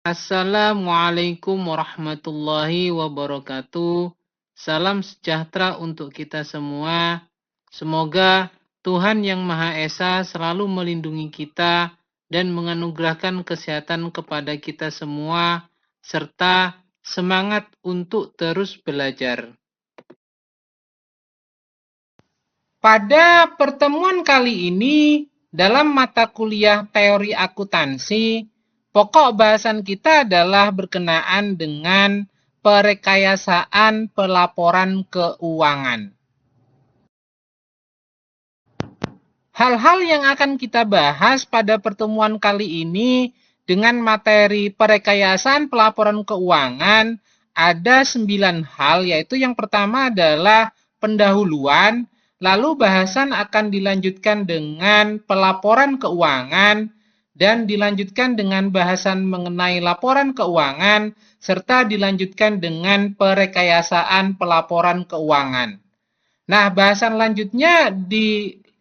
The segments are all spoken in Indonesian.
Assalamualaikum warahmatullahi wabarakatuh. Salam sejahtera untuk kita semua. Semoga Tuhan Yang Maha Esa selalu melindungi kita dan menganugerahkan kesehatan kepada kita semua, serta semangat untuk terus belajar. Pada pertemuan kali ini, dalam mata kuliah teori akuntansi, pokok bahasan kita adalah berkenaan dengan perekayasaan pelaporan keuangan. Hal-hal yang akan kita bahas pada pertemuan kali ini dengan materi perekayasaan pelaporan keuangan ada 9 hal, yaitu yang pertama adalah pendahuluan, lalu bahasan akan dilanjutkan dengan pelaporan keuangan, dan dilanjutkan dengan bahasan mengenai laporan keuangan, serta dilanjutkan dengan perekayasaan pelaporan keuangan. Nah, bahasan lanjutnya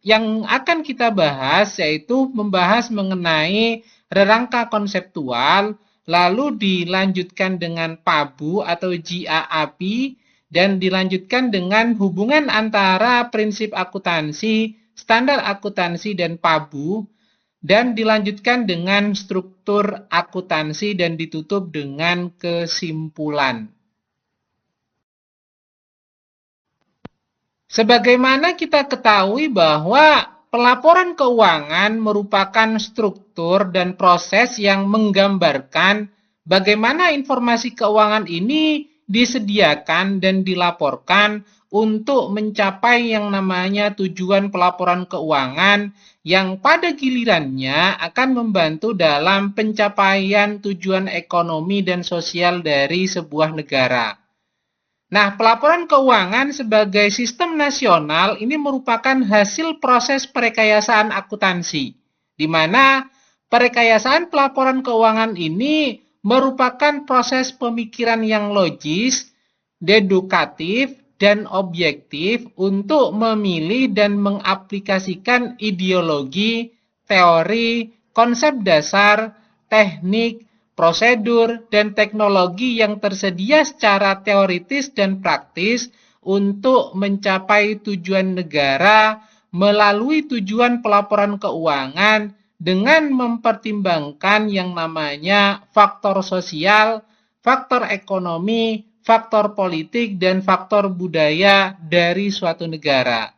yang akan kita bahas yaitu membahas mengenai rangka konseptual, lalu dilanjutkan dengan PABU atau GAAP, dan dilanjutkan dengan hubungan antara prinsip akuntansi, standar akuntansi, dan PABU, dan dilanjutkan dengan struktur akuntansi dan ditutup dengan kesimpulan. Sebagaimana kita ketahui bahwa pelaporan keuangan merupakan struktur dan proses yang menggambarkan bagaimana informasi keuangan ini disediakan dan dilaporkan untuk mencapai yang namanya tujuan pelaporan keuangan yang pada gilirannya akan membantu dalam pencapaian tujuan ekonomi dan sosial dari sebuah negara. Nah, pelaporan keuangan sebagai sistem nasional ini merupakan hasil proses perekayasaan akuntansi, di mana perekayasaan pelaporan keuangan ini merupakan proses pemikiran yang logis, dedukatif, dan objektif untuk memilih dan mengaplikasikan ideologi, teori, konsep dasar, teknik, prosedur, dan teknologi yang tersedia secara teoritis dan praktis untuk mencapai tujuan negara melalui tujuan pelaporan keuangan dengan mempertimbangkan yang namanya faktor sosial, faktor ekonomi, faktor politik, dan faktor budaya dari suatu negara.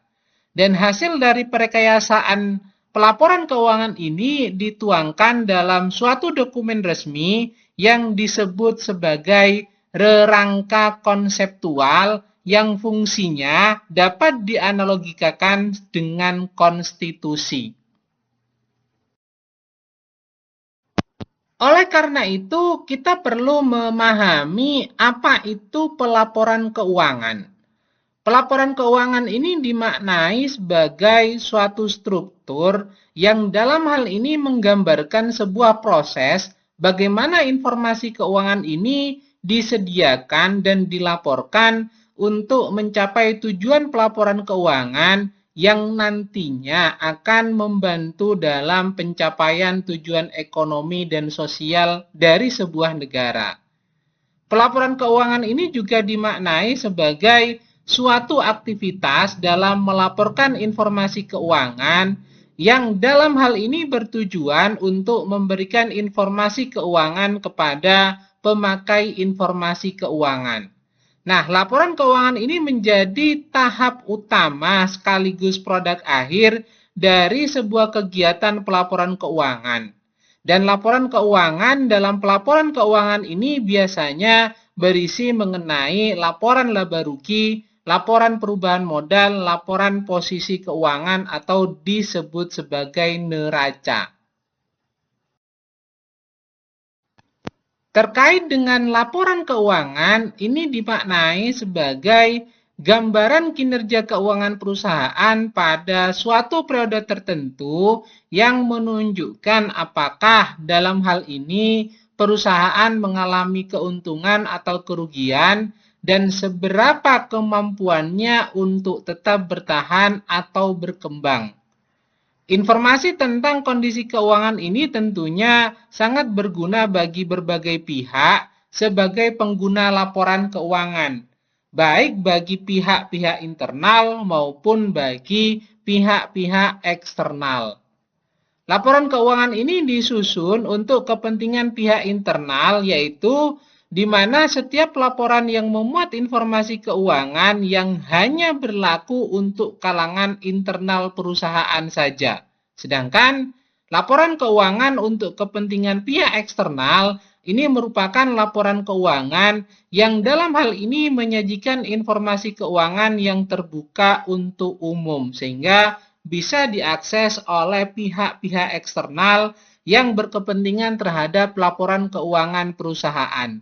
Dan hasil dari perekayasaan pelaporan keuangan ini dituangkan dalam suatu dokumen resmi yang disebut sebagai rangka konseptual yang fungsinya dapat dianalogikan dengan konstitusi. Oleh karena itu, kita perlu memahami apa itu pelaporan keuangan. Pelaporan keuangan ini dimaknai sebagai suatu struktur yang dalam hal ini menggambarkan sebuah proses bagaimana informasi keuangan ini disediakan dan dilaporkan untuk mencapai tujuan pelaporan keuangan yang nantinya akan membantu dalam pencapaian tujuan ekonomi dan sosial dari sebuah negara. Pelaporan keuangan ini juga dimaknai sebagai suatu aktivitas dalam melaporkan informasi keuangan yang dalam hal ini bertujuan untuk memberikan informasi keuangan kepada pemakai informasi keuangan. Nah, laporan keuangan ini menjadi tahap utama sekaligus produk akhir dari sebuah kegiatan pelaporan keuangan. Dan laporan keuangan dalam pelaporan keuangan ini biasanya berisi mengenai laporan laba rugi, laporan perubahan modal, laporan posisi keuangan atau disebut sebagai neraca. Terkait dengan laporan keuangan, ini dimaknai sebagai gambaran kinerja keuangan perusahaan pada suatu periode tertentu yang menunjukkan apakah dalam hal ini perusahaan mengalami keuntungan atau kerugian dan seberapa kemampuannya untuk tetap bertahan atau berkembang. Informasi tentang kondisi keuangan ini tentunya sangat berguna bagi berbagai pihak sebagai pengguna laporan keuangan, baik bagi pihak-pihak internal maupun bagi pihak-pihak eksternal. Laporan keuangan ini disusun untuk kepentingan pihak internal, yaitu di mana setiap laporan yang memuat informasi keuangan yang hanya berlaku untuk kalangan internal perusahaan saja. Sedangkan laporan keuangan untuk kepentingan pihak eksternal ini merupakan laporan keuangan yang dalam hal ini menyajikan informasi keuangan yang terbuka untuk umum, sehingga bisa diakses oleh pihak-pihak eksternal yang berkepentingan terhadap laporan keuangan perusahaan.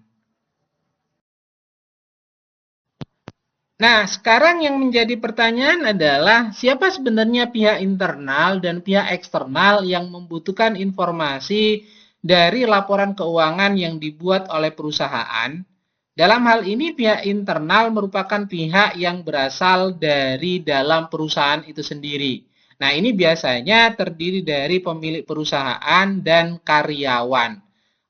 Nah, sekarang yang menjadi pertanyaan adalah siapa sebenarnya pihak internal dan pihak eksternal yang membutuhkan informasi dari laporan keuangan yang dibuat oleh perusahaan? Dalam hal ini, pihak internal merupakan pihak yang berasal dari dalam perusahaan itu sendiri. Nah, ini biasanya terdiri dari pemilik perusahaan dan karyawan.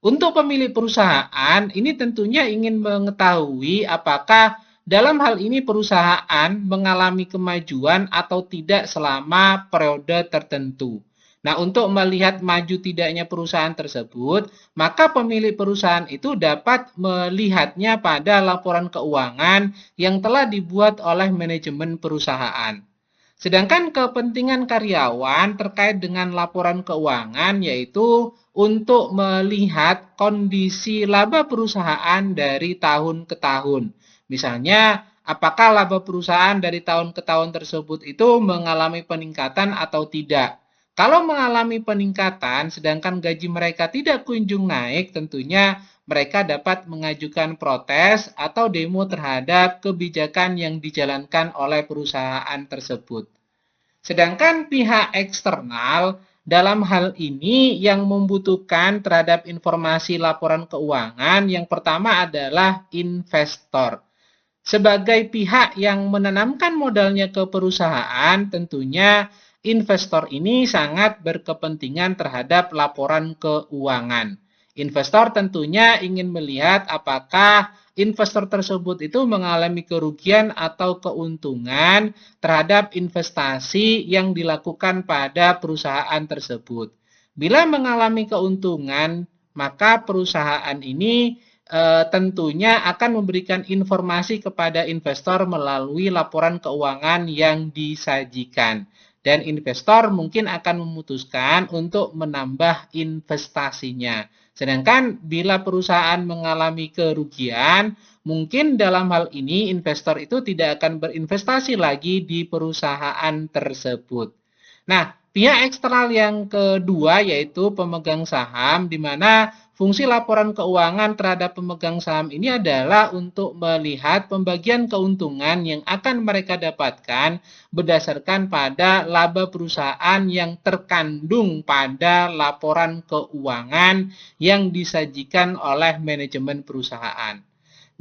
Untuk pemilik perusahaan, ini tentunya ingin mengetahui apakah dalam hal ini perusahaan mengalami kemajuan atau tidak selama periode tertentu. Nah, untuk melihat maju tidaknya perusahaan tersebut, maka pemilik perusahaan itu dapat melihatnya pada laporan keuangan yang telah dibuat oleh manajemen perusahaan. Sedangkan kepentingan karyawan terkait dengan laporan keuangan yaitu untuk melihat kondisi laba perusahaan dari tahun ke tahun. Misalnya, apakah laba perusahaan dari tahun ke tahun tersebut itu mengalami peningkatan atau tidak. Kalau mengalami peningkatan, sedangkan gaji mereka tidak kunjung naik, tentunya mereka dapat mengajukan protes atau demo terhadap kebijakan yang dijalankan oleh perusahaan tersebut. Sedangkan pihak eksternal dalam hal ini yang membutuhkan terhadap informasi laporan keuangan yang pertama adalah investor. Sebagai pihak yang menanamkan modalnya ke perusahaan, tentunya investor ini sangat berkepentingan terhadap laporan keuangan. Investor tentunya ingin melihat apakah investor tersebut itu mengalami kerugian atau keuntungan terhadap investasi yang dilakukan pada perusahaan tersebut. Bila mengalami keuntungan, maka perusahaan ini tentunya akan memberikan informasi kepada investor melalui laporan keuangan yang disajikan. Dan investor mungkin akan memutuskan untuk menambah investasinya. Sedangkan bila perusahaan mengalami kerugian, mungkin dalam hal ini investor itu tidak akan berinvestasi lagi di perusahaan tersebut. Nah, pihak eksternal yang kedua yaitu pemegang saham, di mana fungsi laporan keuangan terhadap pemegang saham ini adalah untuk melihat pembagian keuntungan yang akan mereka dapatkan berdasarkan pada laba perusahaan yang terkandung pada laporan keuangan yang disajikan oleh manajemen perusahaan.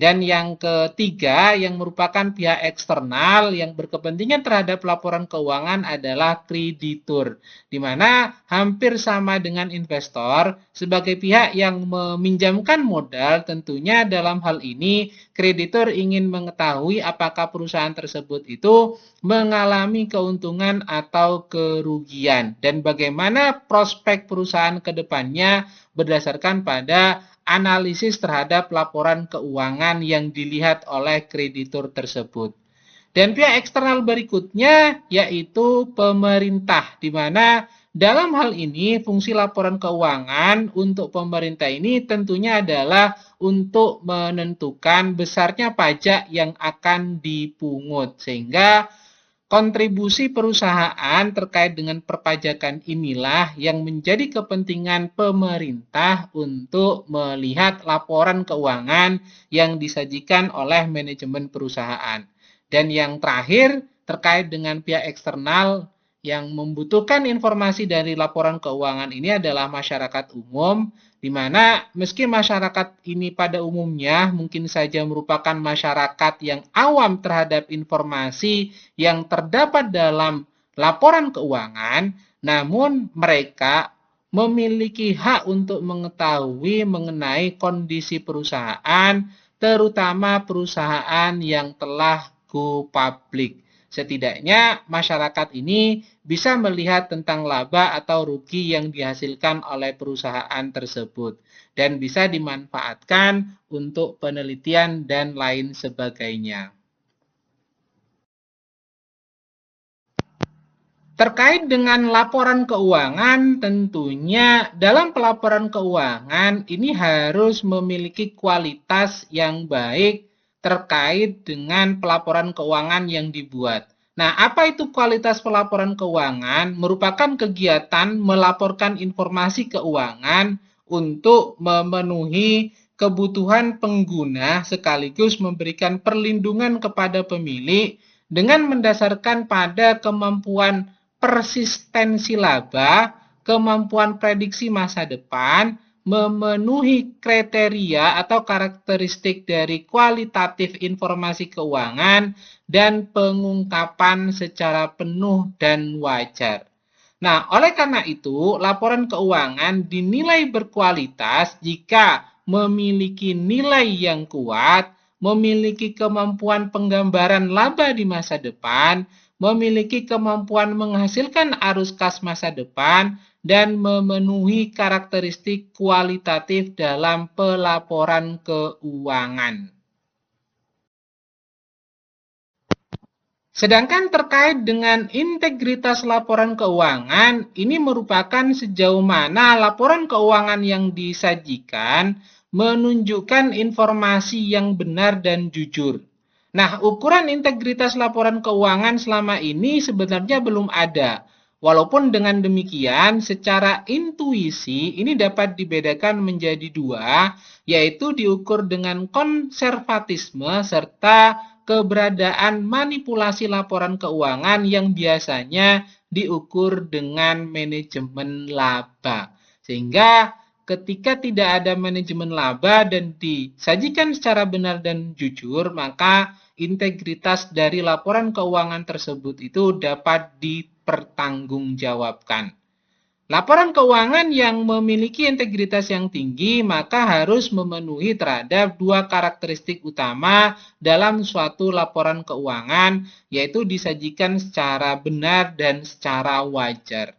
Dan yang ketiga yang merupakan pihak eksternal yang berkepentingan terhadap laporan keuangan adalah kreditur, di mana hampir sama dengan investor sebagai pihak yang meminjamkan modal. Tentunya dalam hal ini kreditur ingin mengetahui apakah perusahaan tersebut itu mengalami keuntungan atau kerugian dan bagaimana prospek perusahaan ke depannya berdasarkan pada analisis terhadap laporan keuangan yang dilihat oleh kreditur tersebut. Dan pihak eksternal berikutnya yaitu pemerintah, di mana dalam hal ini fungsi laporan keuangan untuk pemerintah ini tentunya adalah untuk menentukan besarnya pajak yang akan dipungut, sehingga kontribusi perusahaan terkait dengan perpajakan inilah yang menjadi kepentingan pemerintah untuk melihat laporan keuangan yang disajikan oleh manajemen perusahaan. Dan yang terakhir, terkait dengan pihak eksternal yang membutuhkan informasi dari laporan keuangan ini adalah masyarakat umum, di mana meski masyarakat ini pada umumnya mungkin saja merupakan masyarakat yang awam terhadap informasi yang terdapat dalam laporan keuangan, namun mereka memiliki hak untuk mengetahui mengenai kondisi perusahaan, terutama perusahaan yang telah go public. Setidaknya masyarakat ini bisa melihat tentang laba atau rugi yang dihasilkan oleh perusahaan tersebut dan bisa dimanfaatkan untuk penelitian dan lain sebagainya. Terkait dengan laporan keuangan, tentunya dalam pelaporan keuangan ini harus memiliki kualitas yang baik terkait dengan pelaporan keuangan yang dibuat. Nah, apa itu kualitas pelaporan keuangan? Merupakan kegiatan melaporkan informasi keuangan untuk memenuhi kebutuhan pengguna sekaligus memberikan perlindungan kepada pemilik dengan mendasarkan pada kemampuan persistensi laba, kemampuan prediksi masa depan, memenuhi kriteria atau karakteristik dari kualitatif informasi keuangan, dan pengungkapan secara penuh dan wajar. Nah, oleh karena itu, laporan keuangan dinilai berkualitas jika memiliki nilai yang kuat, memiliki kemampuan penggambaran laba di masa depan, memiliki kemampuan menghasilkan arus kas masa depan, dan memenuhi karakteristik kualitatif dalam pelaporan keuangan. Sedangkan terkait dengan integritas laporan keuangan, ini merupakan sejauh mana laporan keuangan yang disajikan menunjukkan informasi yang benar dan jujur. Nah, ukuran integritas laporan keuangan selama ini sebenarnya belum ada. Walaupun dengan demikian, secara intuisi ini dapat dibedakan menjadi dua, yaitu diukur dengan konservatisme serta keberadaan manipulasi laporan keuangan yang biasanya diukur dengan manajemen laba. Sehingga ketika tidak ada manajemen laba dan disajikan secara benar dan jujur, maka integritas dari laporan keuangan tersebut itu dapat dipertanggungjawabkan. Laporan keuangan yang memiliki integritas yang tinggi maka harus memenuhi terhadap dua karakteristik utama dalam suatu laporan keuangan, yaitu disajikan secara benar dan secara wajar.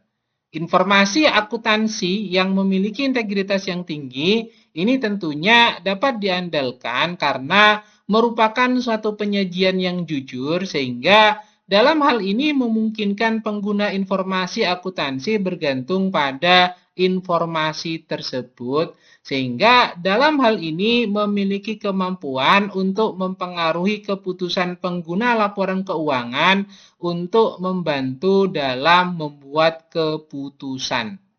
Informasi akuntansi yang memiliki integritas yang tinggi ini tentunya dapat diandalkan karena merupakan suatu penyajian yang jujur sehingga dalam hal ini memungkinkan pengguna informasi akuntansi bergantung pada informasi tersebut sehingga dalam hal ini memiliki kemampuan untuk mempengaruhi keputusan pengguna laporan keuangan untuk membantu dalam membuat keputusan.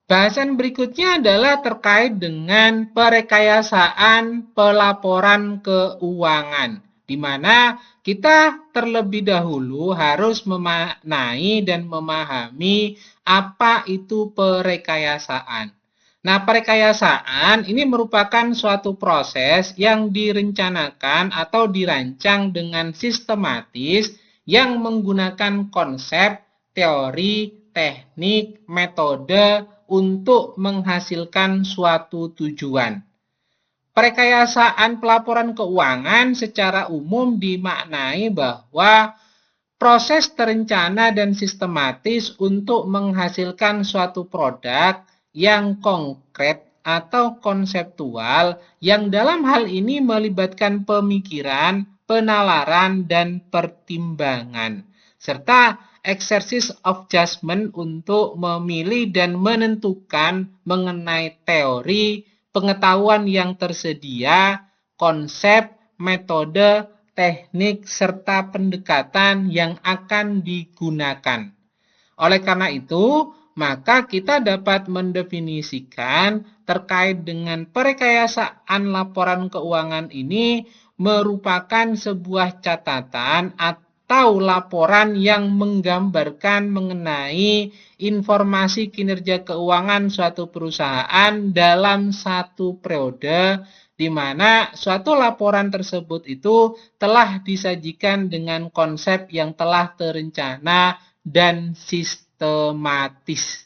Bahasan berikutnya adalah terkait dengan perekayasaan pelaporan keuangan, di mana kita terlebih dahulu harus memaknai dan memahami apa itu perekayasaan. Nah, perekayasaan ini merupakan suatu proses yang direncanakan atau dirancang dengan sistematis yang menggunakan konsep, teori, teknik, metode untuk menghasilkan suatu tujuan. Perekayasaan pelaporan keuangan secara umum dimaknai bahwa proses terencana dan sistematis untuk menghasilkan suatu produk yang konkret atau konseptual yang dalam hal ini melibatkan pemikiran, penalaran, dan pertimbangan, serta exercise of judgment untuk memilih dan menentukan mengenai teori, pengetahuan yang tersedia, konsep, metode, teknik, serta pendekatan yang akan digunakan. Oleh karena itu, maka kita dapat mendefinisikan terkait dengan perekayasaan laporan keuangan ini merupakan sebuah catatan atau laporan yang menggambarkan mengenai informasi kinerja keuangan suatu perusahaan dalam satu periode, di mana suatu laporan tersebut itu telah disajikan dengan konsep yang telah terencana dan sistematis.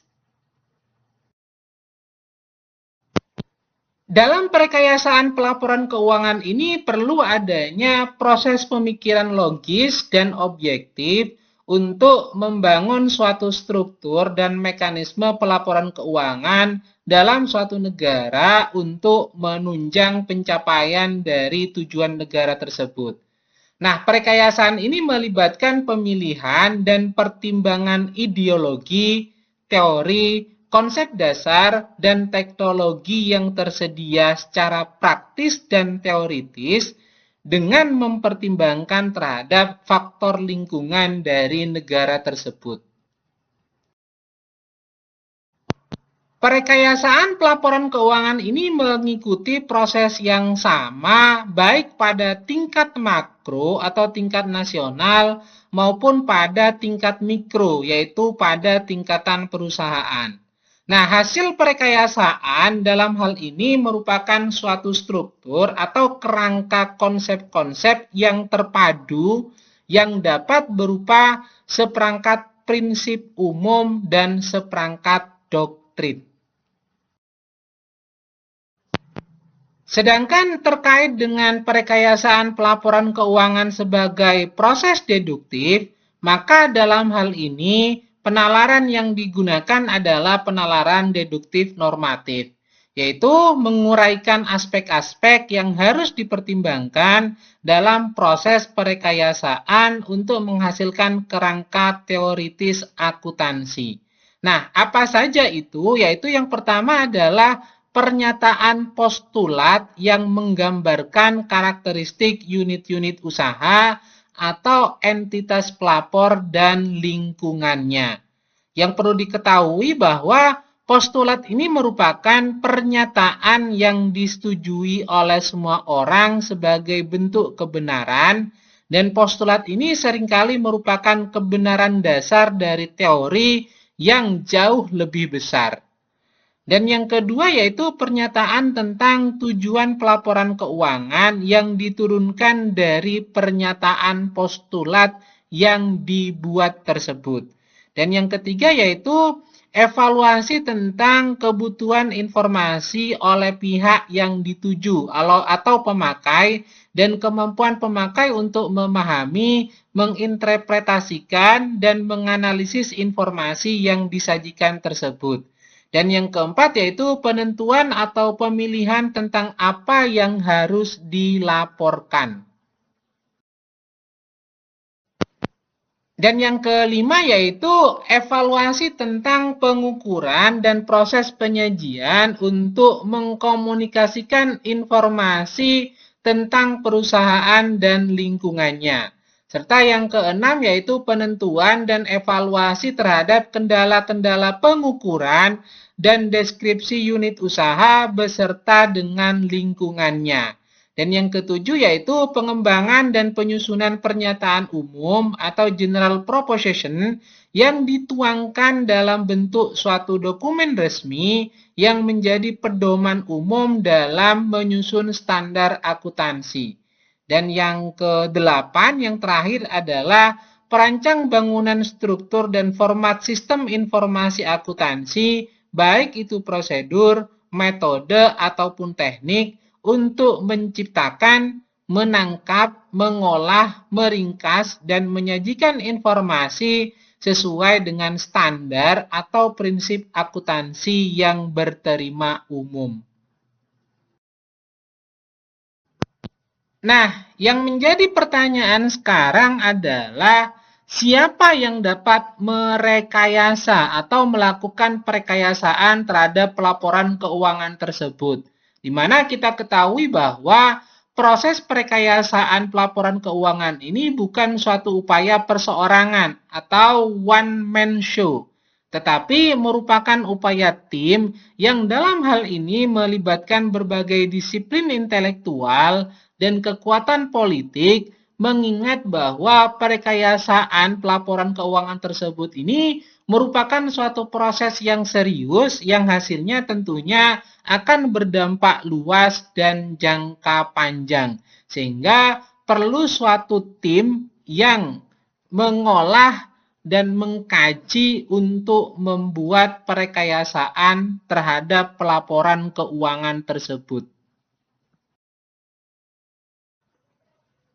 Dalam perekayasaan pelaporan keuangan ini perlu adanya proses pemikiran logis dan objektif untuk membangun suatu struktur dan mekanisme pelaporan keuangan dalam suatu negara untuk menunjang pencapaian dari tujuan negara tersebut. Nah, perekayasaan ini melibatkan pemilihan dan pertimbangan ideologi, teori, konsep dasar, dan teknologi yang tersedia secara praktis dan teoritis dengan mempertimbangkan terhadap faktor lingkungan dari negara tersebut. Perekayasaan pelaporan keuangan ini mengikuti proses yang sama baik pada tingkat makro atau tingkat nasional maupun pada tingkat mikro, yaitu pada tingkatan perusahaan. Nah, hasil perekayasaan dalam hal ini merupakan suatu struktur atau kerangka konsep-konsep yang terpadu yang dapat berupa seperangkat prinsip umum dan seperangkat doktrin. Sedangkan terkait dengan perekayasaan pelaporan keuangan sebagai proses deduktif, maka dalam hal ini penalaran yang digunakan adalah penalaran deduktif normatif, yaitu menguraikan aspek-aspek yang harus dipertimbangkan dalam proses perekayasaan untuk menghasilkan kerangka teoritis akuntansi. Nah, apa saja itu? Yaitu yang pertama adalah pernyataan postulat yang menggambarkan karakteristik unit-unit usaha atau entitas pelapor dan lingkungannya. Yang perlu diketahui bahwa postulat ini merupakan pernyataan yang disetujui oleh semua orang sebagai bentuk kebenaran, dan postulat ini seringkali merupakan kebenaran dasar dari teori yang jauh lebih besar. Dan yang kedua yaitu pernyataan tentang tujuan pelaporan keuangan yang diturunkan dari pernyataan postulat yang dibuat tersebut. Dan yang ketiga yaitu evaluasi tentang kebutuhan informasi oleh pihak yang dituju atau pemakai dan kemampuan pemakai untuk memahami, menginterpretasikan, dan menganalisis informasi yang disajikan tersebut. Dan yang keempat yaitu penentuan atau pemilihan tentang apa yang harus dilaporkan. Dan yang kelima yaitu evaluasi tentang pengukuran dan proses penyajian untuk mengkomunikasikan informasi tentang perusahaan dan lingkungannya. Serta yang keenam yaitu penentuan dan evaluasi terhadap kendala-kendala pengukuran dan deskripsi unit usaha beserta dengan lingkungannya. Dan yang ketujuh yaitu pengembangan dan penyusunan pernyataan umum atau general proposition yang dituangkan dalam bentuk suatu dokumen resmi yang menjadi pedoman umum dalam menyusun standar akuntansi. Dan yang kedelapan, yang terakhir adalah perancang bangunan struktur dan format sistem informasi akuntansi, baik itu prosedur, metode, ataupun teknik, untuk menciptakan, menangkap, mengolah, meringkas, dan menyajikan informasi sesuai dengan standar atau prinsip akuntansi yang berterima umum. Nah, yang menjadi pertanyaan sekarang adalah siapa yang dapat merekayasa atau melakukan perekayasaan terhadap pelaporan keuangan tersebut. Di mana kita ketahui bahwa proses perekayasaan pelaporan keuangan ini bukan suatu upaya perseorangan atau one man show, tetapi merupakan upaya tim yang dalam hal ini melibatkan berbagai disiplin intelektual dan kekuatan politik, mengingat bahwa perekayasaan pelaporan keuangan tersebut ini merupakan suatu proses yang serius yang hasilnya tentunya akan berdampak luas dan jangka panjang. Sehingga perlu suatu tim yang mengolah dan mengkaji untuk membuat perekayasaan terhadap pelaporan keuangan tersebut.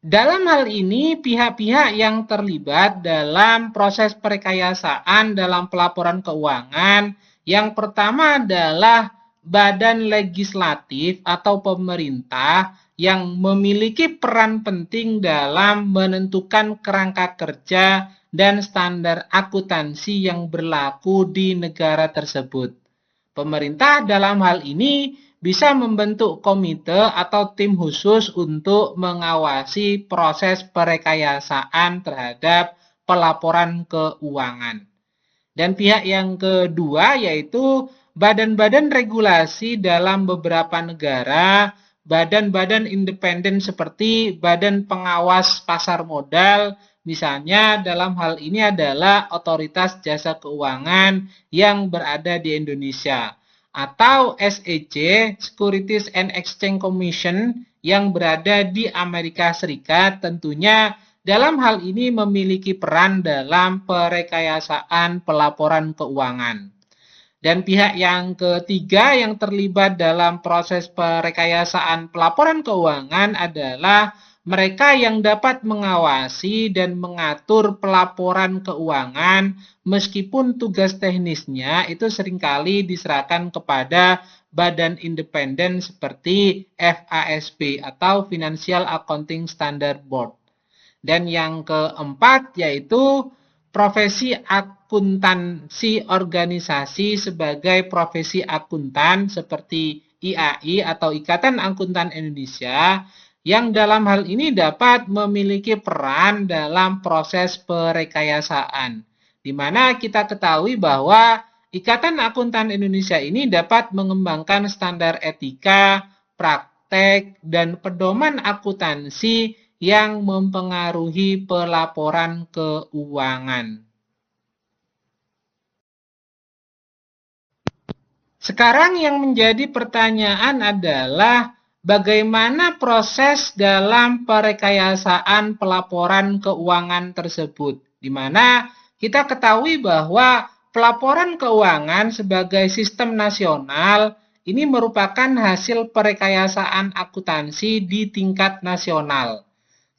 Dalam hal ini, pihak-pihak yang terlibat dalam proses perekayasaan dalam pelaporan keuangan, yang pertama adalah badan legislatif atau pemerintah yang memiliki peran penting dalam menentukan kerangka kerja dan standar akuntansi yang berlaku di negara tersebut. Pemerintah dalam hal ini bisa membentuk komite atau tim khusus untuk mengawasi proses perekayasaan terhadap pelaporan keuangan. Dan pihak yang kedua yaitu badan-badan regulasi dalam beberapa negara, badan-badan independen seperti Badan Pengawas Pasar Modal, misalnya dalam hal ini adalah Otoritas Jasa Keuangan yang berada di Indonesia, atau SEC, Securities and Exchange Commission, yang berada di Amerika Serikat, tentunya dalam hal ini memiliki peran dalam perekayasaan pelaporan keuangan. Dan pihak yang ketiga yang terlibat dalam proses perekayasaan pelaporan keuangan adalah mereka yang dapat mengawasi dan mengatur pelaporan keuangan meskipun tugas teknisnya itu seringkali diserahkan kepada badan independen seperti FASB atau Financial Accounting Standard Board. Dan yang keempat yaitu profesi akuntansi organisasi sebagai profesi akuntan seperti IAI atau Ikatan Akuntan Indonesia, yang dalam hal ini dapat memiliki peran dalam proses perekayasaan, di mana kita ketahui bahwa Ikatan Akuntan Indonesia ini dapat mengembangkan standar etika, praktek, dan pedoman akuntansi yang mempengaruhi pelaporan keuangan. Sekarang yang menjadi pertanyaan adalah bagaimana proses dalam perekayasaan pelaporan keuangan tersebut, di mana kita ketahui bahwa pelaporan keuangan sebagai sistem nasional ini merupakan hasil perekayasaan akuntansi di tingkat nasional.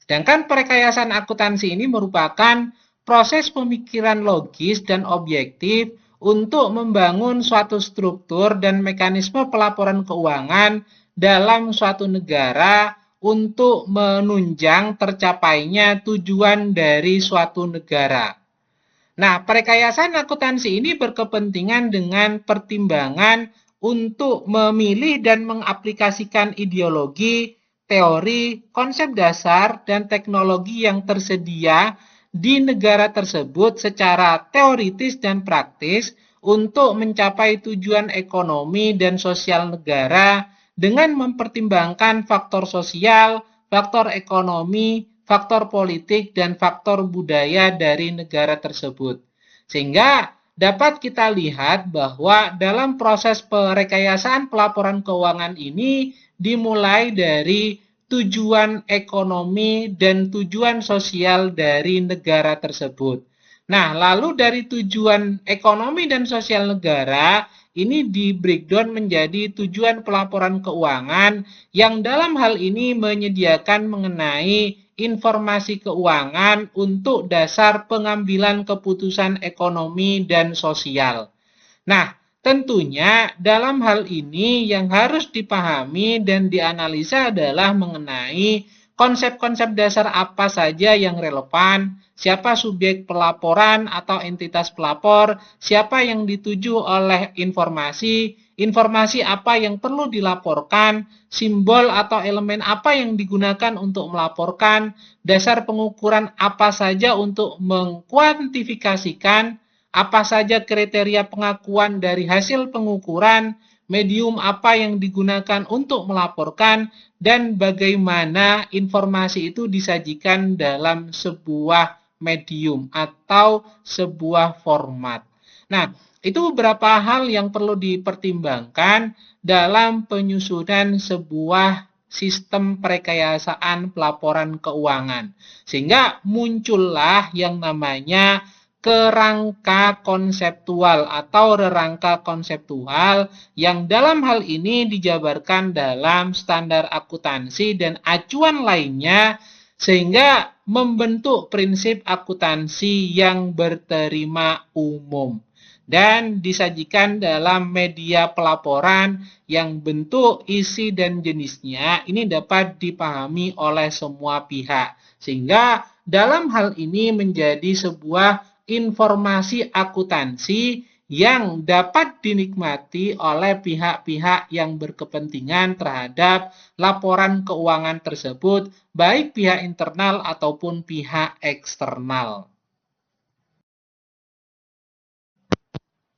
Sedangkan perekayasaan akuntansi ini merupakan proses pemikiran logis dan objektif untuk membangun suatu struktur dan mekanisme pelaporan keuangan dalam suatu negara untuk menunjang tercapainya tujuan dari suatu negara. Nah, perekayasaan akuntansi ini berkepentingan dengan pertimbangan untuk memilih dan mengaplikasikan ideologi, teori, konsep dasar, dan teknologi yang tersedia di negara tersebut secara teoritis dan praktis untuk mencapai tujuan ekonomi dan sosial negara dengan mempertimbangkan faktor sosial, faktor ekonomi, faktor politik, dan faktor budaya dari negara tersebut. Sehingga dapat kita lihat bahwa dalam proses perekayasaan pelaporan keuangan ini dimulai dari tujuan ekonomi dan tujuan sosial dari negara tersebut. Nah, lalu dari tujuan ekonomi dan sosial negara ini di breakdown menjadi tujuan pelaporan keuangan yang dalam hal ini menyediakan mengenai informasi keuangan untuk dasar pengambilan keputusan ekonomi dan sosial. Nah, tentunya dalam hal ini yang harus dipahami dan dianalisa adalah mengenai konsep-konsep dasar apa saja yang relevan, siapa subjek pelaporan atau entitas pelapor, siapa yang dituju oleh informasi, informasi apa yang perlu dilaporkan, simbol atau elemen apa yang digunakan untuk melaporkan, dasar pengukuran apa saja untuk mengkuantifikasikan, apa saja kriteria pengakuan dari hasil pengukuran, medium apa yang digunakan untuk melaporkan, dan bagaimana informasi itu disajikan dalam sebuah medium atau sebuah format. Nah, itu beberapa hal yang perlu dipertimbangkan dalam penyusunan sebuah sistem perekayasaan pelaporan keuangan. Sehingga muncullah yang namanya kerangka konseptual atau rerangka konseptual yang dalam hal ini dijabarkan dalam standar akuntansi dan acuan lainnya sehingga membentuk prinsip akuntansi yang berterima umum dan disajikan dalam media pelaporan yang bentuk, isi, dan jenisnya ini dapat dipahami oleh semua pihak. Sehingga dalam hal ini menjadi sebuah informasi akuntansi yang dapat dinikmati oleh pihak-pihak yang berkepentingan terhadap laporan keuangan tersebut, baik pihak internal ataupun pihak eksternal.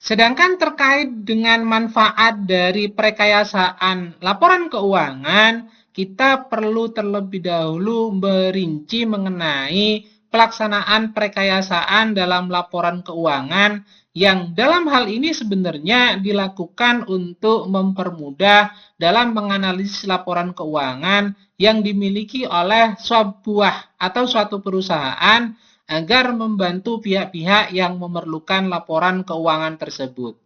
Sedangkan terkait dengan manfaat dari perekayasaan laporan keuangan, kita perlu terlebih dahulu merinci mengenai pelaksanaan perekayasaan dalam laporan keuangan yang dalam hal ini sebenarnya dilakukan untuk mempermudah dalam menganalisis laporan keuangan yang dimiliki oleh sebuah atau suatu perusahaan agar membantu pihak-pihak yang memerlukan laporan keuangan tersebut.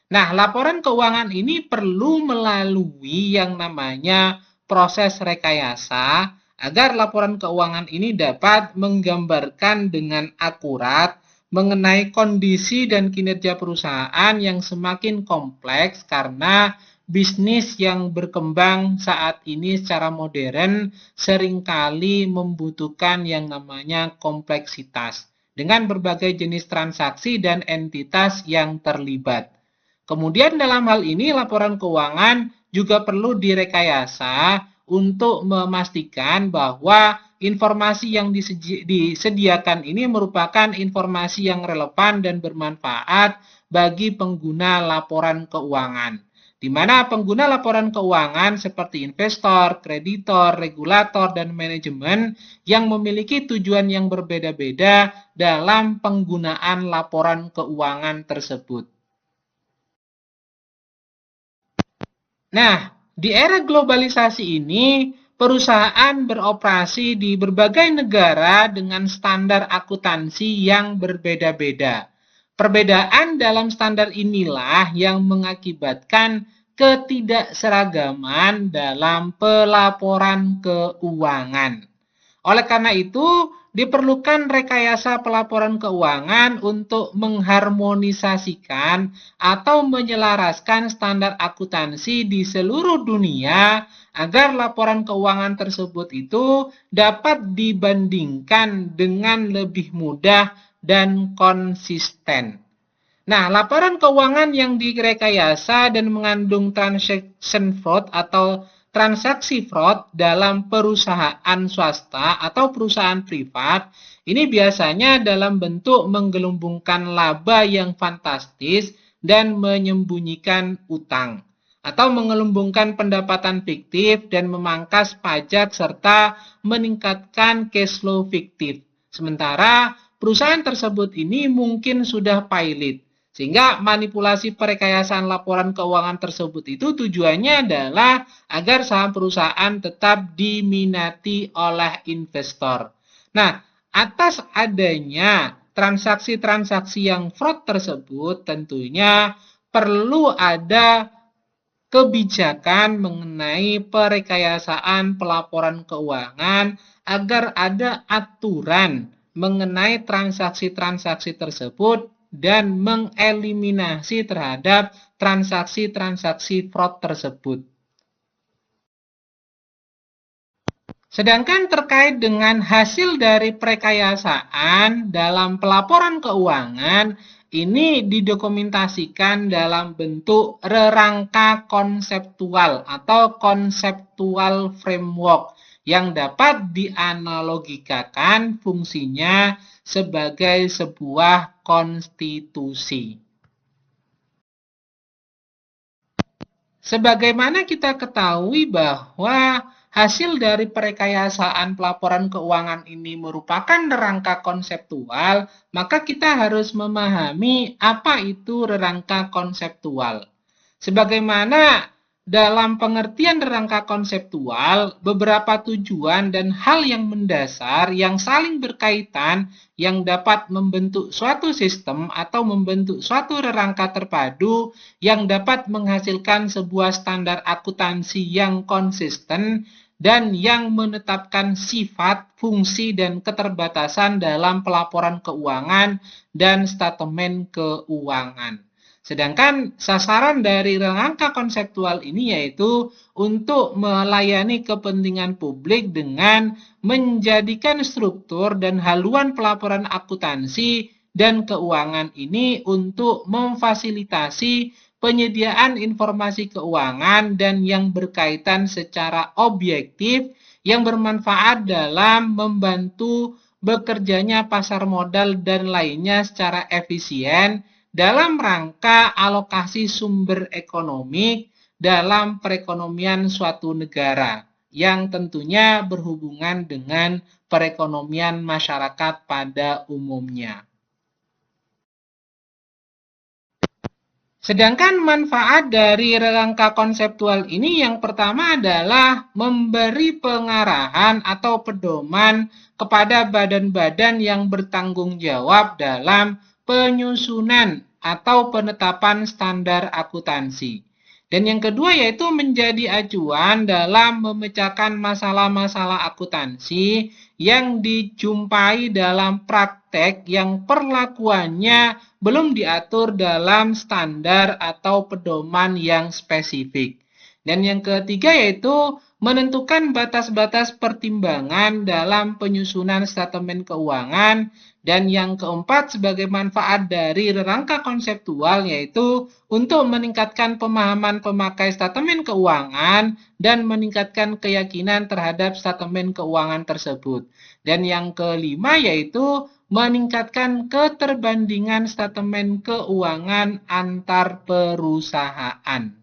Nah, laporan keuangan ini perlu melalui yang namanya proses rekayasa agar laporan keuangan ini dapat menggambarkan dengan akurat mengenai kondisi dan kinerja perusahaan yang semakin kompleks karena bisnis yang berkembang saat ini secara modern seringkali membutuhkan yang namanya kompleksitas dengan berbagai jenis transaksi dan entitas yang terlibat. Kemudian dalam hal ini laporan keuangan juga perlu direkayasa untuk memastikan bahwa informasi yang disediakan ini merupakan informasi yang relevan dan bermanfaat bagi pengguna laporan keuangan. Di mana pengguna laporan keuangan seperti investor, kreditor, regulator, dan manajemen yang memiliki tujuan yang berbeda-beda dalam penggunaan laporan keuangan tersebut. Nah, di era globalisasi ini, perusahaan beroperasi di berbagai negara dengan standar akuntansi yang berbeda-beda. Perbedaan dalam standar inilah yang mengakibatkan ketidakseragaman dalam pelaporan keuangan. Oleh karena itu, diperlukan rekayasa pelaporan keuangan untuk mengharmonisasikan atau menyelaraskan standar akuntansi di seluruh dunia agar laporan keuangan tersebut itu dapat dibandingkan dengan lebih mudah dan konsisten. Nah, laporan keuangan yang direkayasa dan mengandung transaction fraud atau transaksi fraud dalam perusahaan swasta atau perusahaan privat ini biasanya dalam bentuk menggelembungkan laba yang fantastis dan menyembunyikan utang atau menggelembungkan pendapatan fiktif dan memangkas pajak serta meningkatkan cash flow fiktif. Sementara perusahaan tersebut ini mungkin sudah pilot. Sehingga manipulasi perekayasaan laporan keuangan tersebut itu tujuannya adalah agar saham perusahaan tetap diminati oleh investor. Nah, atas adanya transaksi-transaksi yang fraud tersebut tentunya perlu ada kebijakan mengenai perekayasaan pelaporan keuangan agar ada aturan mengenai transaksi-transaksi tersebut dan mengeliminasi terhadap transaksi-transaksi fraud tersebut. Sedangkan terkait dengan hasil dari perekayasaan dalam pelaporan keuangan, ini didokumentasikan dalam bentuk rerangka konseptual atau konseptual framework yang dapat dianalogikakan fungsinya sebagai sebuah konstitusi. Sebagaimana kita ketahui bahwa hasil dari perekayasaan pelaporan keuangan ini merupakan rangka konseptual, maka kita harus memahami apa itu rangka konseptual. Sebagaimana dalam pengertian rangka konseptual, beberapa tujuan dan hal yang mendasar yang saling berkaitan yang dapat membentuk suatu sistem atau membentuk suatu rangka terpadu yang dapat menghasilkan sebuah standar akuntansi yang konsisten dan yang menetapkan sifat, fungsi, dan keterbatasan dalam pelaporan keuangan dan statemen keuangan. Sedangkan sasaran dari rangka konseptual ini yaitu untuk melayani kepentingan publik dengan menjadikan struktur dan haluan pelaporan akuntansi dan keuangan ini untuk memfasilitasi penyediaan informasi keuangan dan yang berkaitan secara objektif yang bermanfaat dalam membantu bekerjanya pasar modal dan lainnya secara efisien dalam rangka alokasi sumber ekonomi dalam perekonomian suatu negara yang tentunya berhubungan dengan perekonomian masyarakat pada umumnya. Sedangkan manfaat dari rangka konseptual ini yang pertama adalah memberi pengarahan atau pedoman kepada badan-badan yang bertanggung jawab dalam penyusunan atau penetapan standar akuntansi. Dan yang kedua yaitu menjadi acuan dalam memecahkan masalah-masalah akuntansi yang dijumpai dalam praktek yang perlakuannya belum diatur dalam standar atau pedoman yang spesifik. Dan yang ketiga yaitu menentukan batas-batas pertimbangan dalam penyusunan statemen keuangan. Dan yang keempat sebagai manfaat dari rangka konseptual yaitu untuk meningkatkan pemahaman pemakai statemen keuangan dan meningkatkan keyakinan terhadap statemen keuangan tersebut. Dan yang kelima yaitu meningkatkan keterbandingan statemen keuangan antar perusahaan.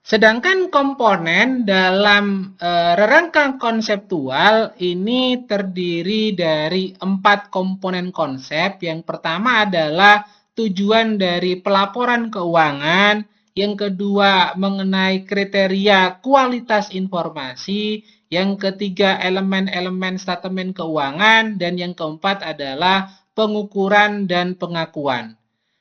Sedangkan komponen dalam rangka konseptual ini terdiri dari 4 komponen konsep. Yang pertama adalah tujuan dari pelaporan keuangan, yang kedua mengenai kriteria kualitas informasi, yang ketiga elemen-elemen statemen keuangan, dan yang keempat adalah pengukuran dan pengakuan.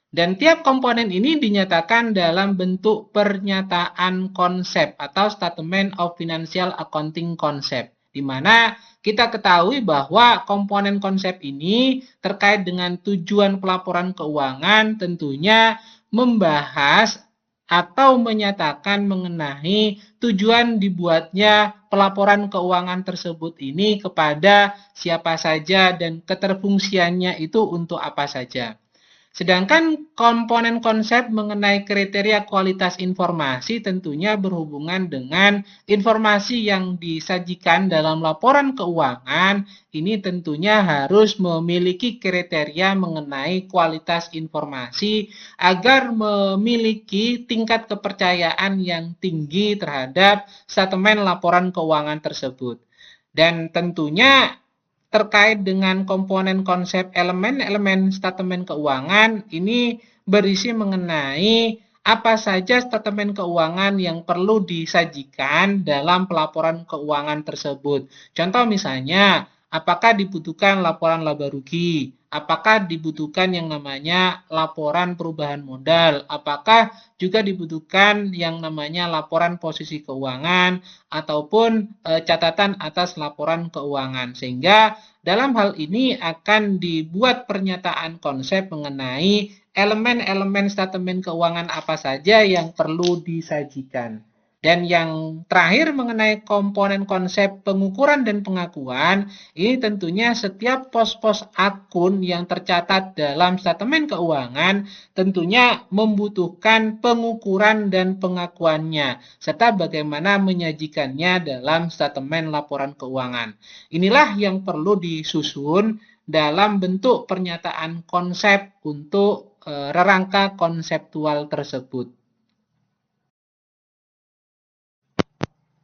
Dan tiap komponen ini dinyatakan dalam bentuk pernyataan konsep atau Statement of Financial Accounting Concept, di mana kita ketahui bahwa komponen konsep ini terkait dengan tujuan pelaporan keuangan tentunya membahas atau menyatakan mengenai tujuan dibuatnya pelaporan keuangan tersebut ini kepada siapa saja dan keterfungsiannya itu untuk apa saja. Sedangkan komponen konsep mengenai kriteria kualitas informasi tentunya berhubungan dengan informasi yang disajikan dalam laporan keuangan. Ini tentunya harus memiliki kriteria mengenai kualitas informasi agar memiliki tingkat kepercayaan yang tinggi terhadap statemen laporan keuangan tersebut. Dan tentunya terkait dengan komponen konsep elemen-elemen statemen keuangan ini berisi mengenai apa saja statemen keuangan yang perlu disajikan dalam pelaporan keuangan tersebut. Contoh misalnya, apakah dibutuhkan laporan laba rugi? Apakah dibutuhkan yang namanya laporan perubahan modal? Apakah juga dibutuhkan yang namanya laporan posisi keuangan ataupun catatan atas laporan keuangan? Sehingga dalam hal ini akan dibuat pernyataan konsep mengenai elemen-elemen statemen keuangan apa saja yang perlu disajikan. Dan yang terakhir mengenai komponen konsep pengukuran dan pengakuan, ini tentunya setiap pos-pos akun yang tercatat dalam statemen keuangan tentunya membutuhkan pengukuran dan pengakuannya, serta bagaimana menyajikannya dalam statemen laporan keuangan. Inilah yang perlu disusun dalam bentuk pernyataan konsep untuk rangka konseptual tersebut.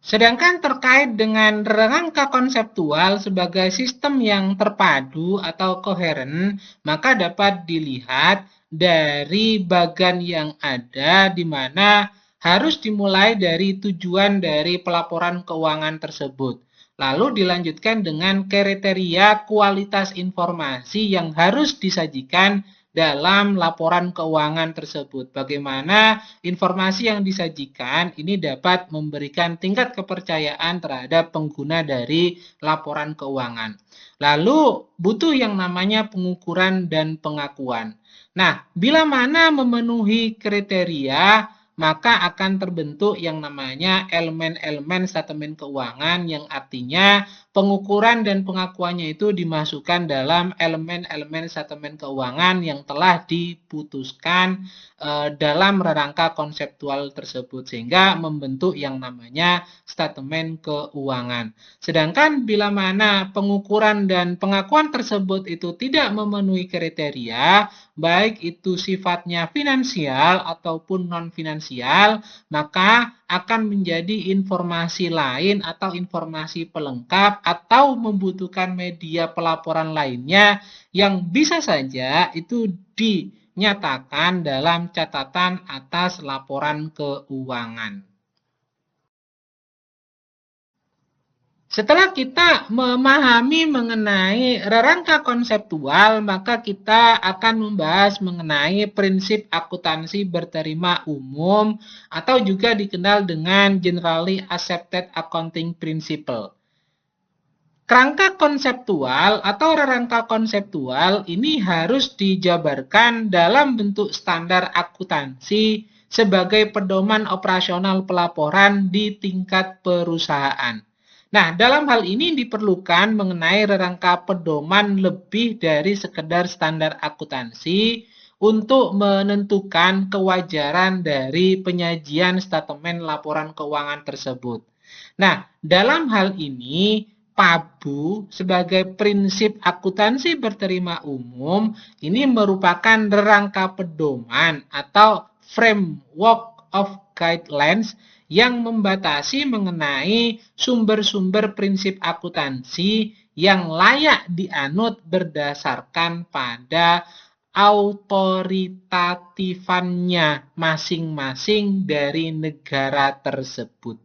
Sedangkan terkait dengan rangka konseptual sebagai sistem yang terpadu atau koheren, maka dapat dilihat dari bagan yang ada di mana harus dimulai dari tujuan dari pelaporan keuangan tersebut. Lalu dilanjutkan dengan kriteria kualitas informasi yang harus disajikan dalam laporan keuangan tersebut. Bagaimana informasi yang disajikan ini dapat memberikan tingkat kepercayaan terhadap pengguna dari laporan keuangan. Lalu butuh yang namanya pengukuran dan pengakuan. Nah, bila mana memenuhi kriteria, maka akan terbentuk yang namanya elemen-elemen statement keuangan yang artinya pengukuran dan pengakuannya itu dimasukkan dalam elemen-elemen statement keuangan yang telah diputuskan dalam rangka konseptual tersebut sehingga membentuk yang namanya statement keuangan. Sedangkan bila mana pengukuran dan pengakuan tersebut itu tidak memenuhi kriteria, baik itu sifatnya finansial ataupun non-finansial, maka akan menjadi informasi lain atau informasi pelengkap atau membutuhkan media pelaporan lainnya yang bisa saja itu dinyatakan dalam catatan atas laporan keuangan. Setelah kita memahami mengenai rangka konseptual, maka kita akan membahas mengenai prinsip akuntansi berterima umum atau juga dikenal dengan Generally Accepted Accounting Principle. Kerangka konseptual atau rangka konseptual ini harus dijabarkan dalam bentuk standar akuntansi sebagai pedoman operasional pelaporan di tingkat perusahaan. Nah, dalam hal ini diperlukan mengenai rangka pedoman lebih dari sekedar standar akuntansi untuk menentukan kewajaran dari penyajian statement laporan keuangan tersebut. Nah, dalam hal ini PABU sebagai prinsip akuntansi berterima umum ini merupakan rangka pedoman atau framework of guidelines yang membatasi mengenai sumber-sumber prinsip akuntansi yang layak dianut berdasarkan pada autoritatifannya masing-masing dari negara tersebut.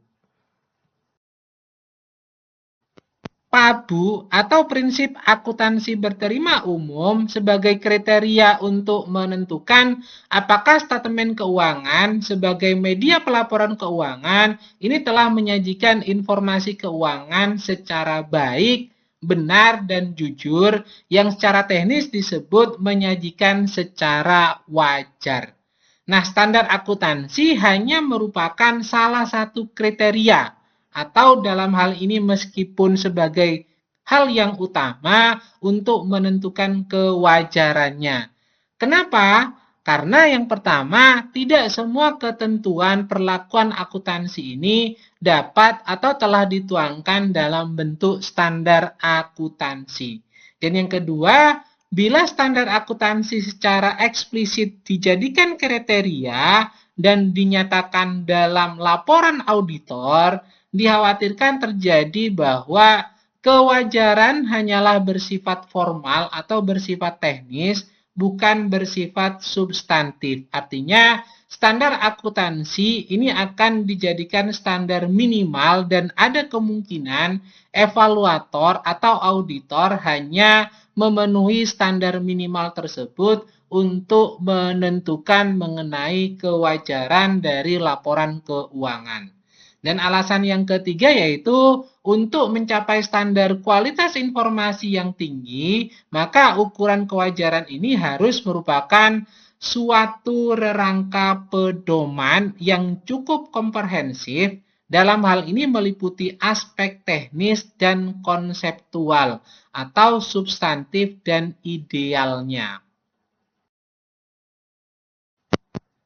PABU atau prinsip akuntansi berterima umum sebagai kriteria untuk menentukan apakah statement keuangan sebagai media pelaporan keuangan ini telah menyajikan informasi keuangan secara baik, benar, dan jujur yang secara teknis disebut menyajikan secara wajar. Nah, standar akuntansi hanya merupakan salah satu kriteria atau dalam hal ini meskipun sebagai hal yang utama untuk menentukan kewajarannya. Kenapa? Karena yang pertama, tidak semua ketentuan perlakuan akuntansi ini dapat atau telah dituangkan dalam bentuk standar akuntansi. Dan yang kedua, bila standar akuntansi secara eksplisit dijadikan kriteria dan dinyatakan dalam laporan auditor, dikhawatirkan terjadi bahwa kewajaran hanyalah bersifat formal atau bersifat teknis, bukan bersifat substantif. Artinya, standar akuntansi ini akan dijadikan standar minimal dan ada kemungkinan evaluator atau auditor hanya memenuhi standar minimal tersebut untuk menentukan mengenai kewajaran dari laporan keuangan. Dan alasan yang ketiga yaitu untuk mencapai standar kualitas informasi yang tinggi, maka ukuran kewajaran ini harus merupakan suatu rangka pedoman yang cukup komprehensif. Dalam hal ini meliputi aspek teknis dan konseptual atau substantif dan idealnya.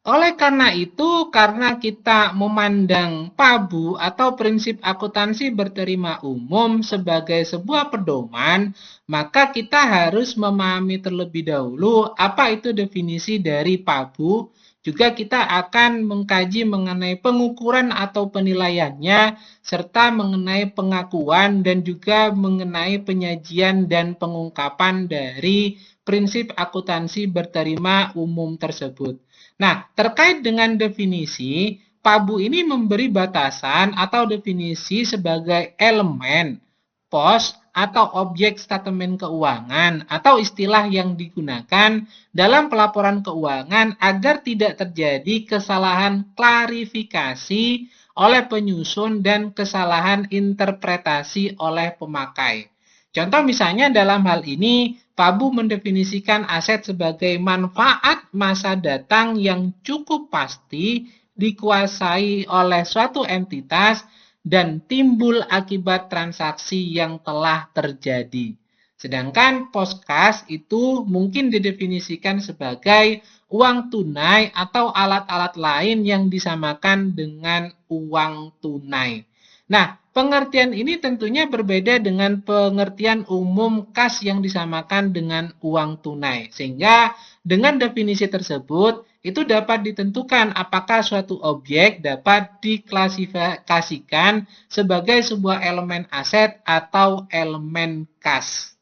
Oleh karena itu, karena kita memandang PABU atau prinsip akuntansi berterima umum sebagai sebuah pedoman, maka kita harus memahami terlebih dahulu apa itu definisi dari PABU. Juga kita akan mengkaji mengenai pengukuran atau penilaiannya, serta mengenai pengakuan dan juga mengenai penyajian dan pengungkapan dari prinsip akuntansi berterima umum tersebut. Nah, terkait dengan definisi, PABU ini memberi batasan atau definisi sebagai elemen, pos, atau objek statemen keuangan atau istilah yang digunakan dalam pelaporan keuangan agar tidak terjadi kesalahan klarifikasi oleh penyusun dan kesalahan interpretasi oleh pemakai. Contoh misalnya dalam hal ini, PABU mendefinisikan aset sebagai manfaat masa datang yang cukup pasti dikuasai oleh suatu entitas dan timbul akibat transaksi yang telah terjadi. Sedangkan poskas itu mungkin didefinisikan sebagai uang tunai atau alat-alat lain yang disamakan dengan uang tunai. Nah, pengertian ini tentunya berbeda dengan pengertian umum kas yang disamakan dengan uang tunai. Sehingga dengan definisi tersebut, itu dapat ditentukan apakah suatu objek dapat diklasifikasikan sebagai sebuah elemen aset atau elemen kas.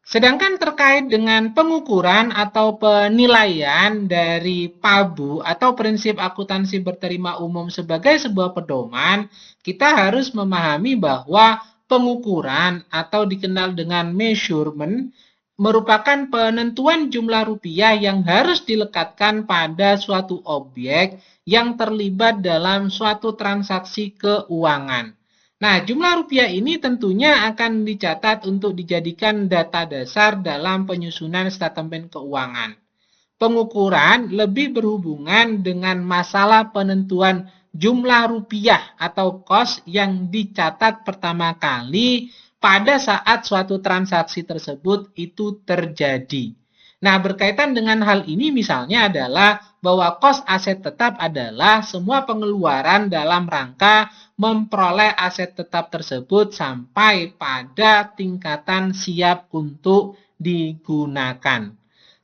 Sedangkan terkait dengan pengukuran atau penilaian dari PABU atau prinsip akuntansi berterima umum sebagai sebuah pedoman, kita harus memahami bahwa pengukuran atau dikenal dengan measurement merupakan penentuan jumlah rupiah yang harus dilekatkan pada suatu objek yang terlibat dalam suatu transaksi keuangan. Nah, jumlah rupiah ini tentunya akan dicatat untuk dijadikan data dasar dalam penyusunan statemen keuangan. Pengukuran lebih berhubungan dengan masalah penentuan jumlah rupiah atau cost yang dicatat pertama kali pada saat suatu transaksi tersebut itu terjadi. Nah, berkaitan dengan hal ini misalnya adalah bahwa kos aset tetap adalah semua pengeluaran dalam rangka memperoleh aset tetap tersebut sampai pada tingkatan siap untuk digunakan.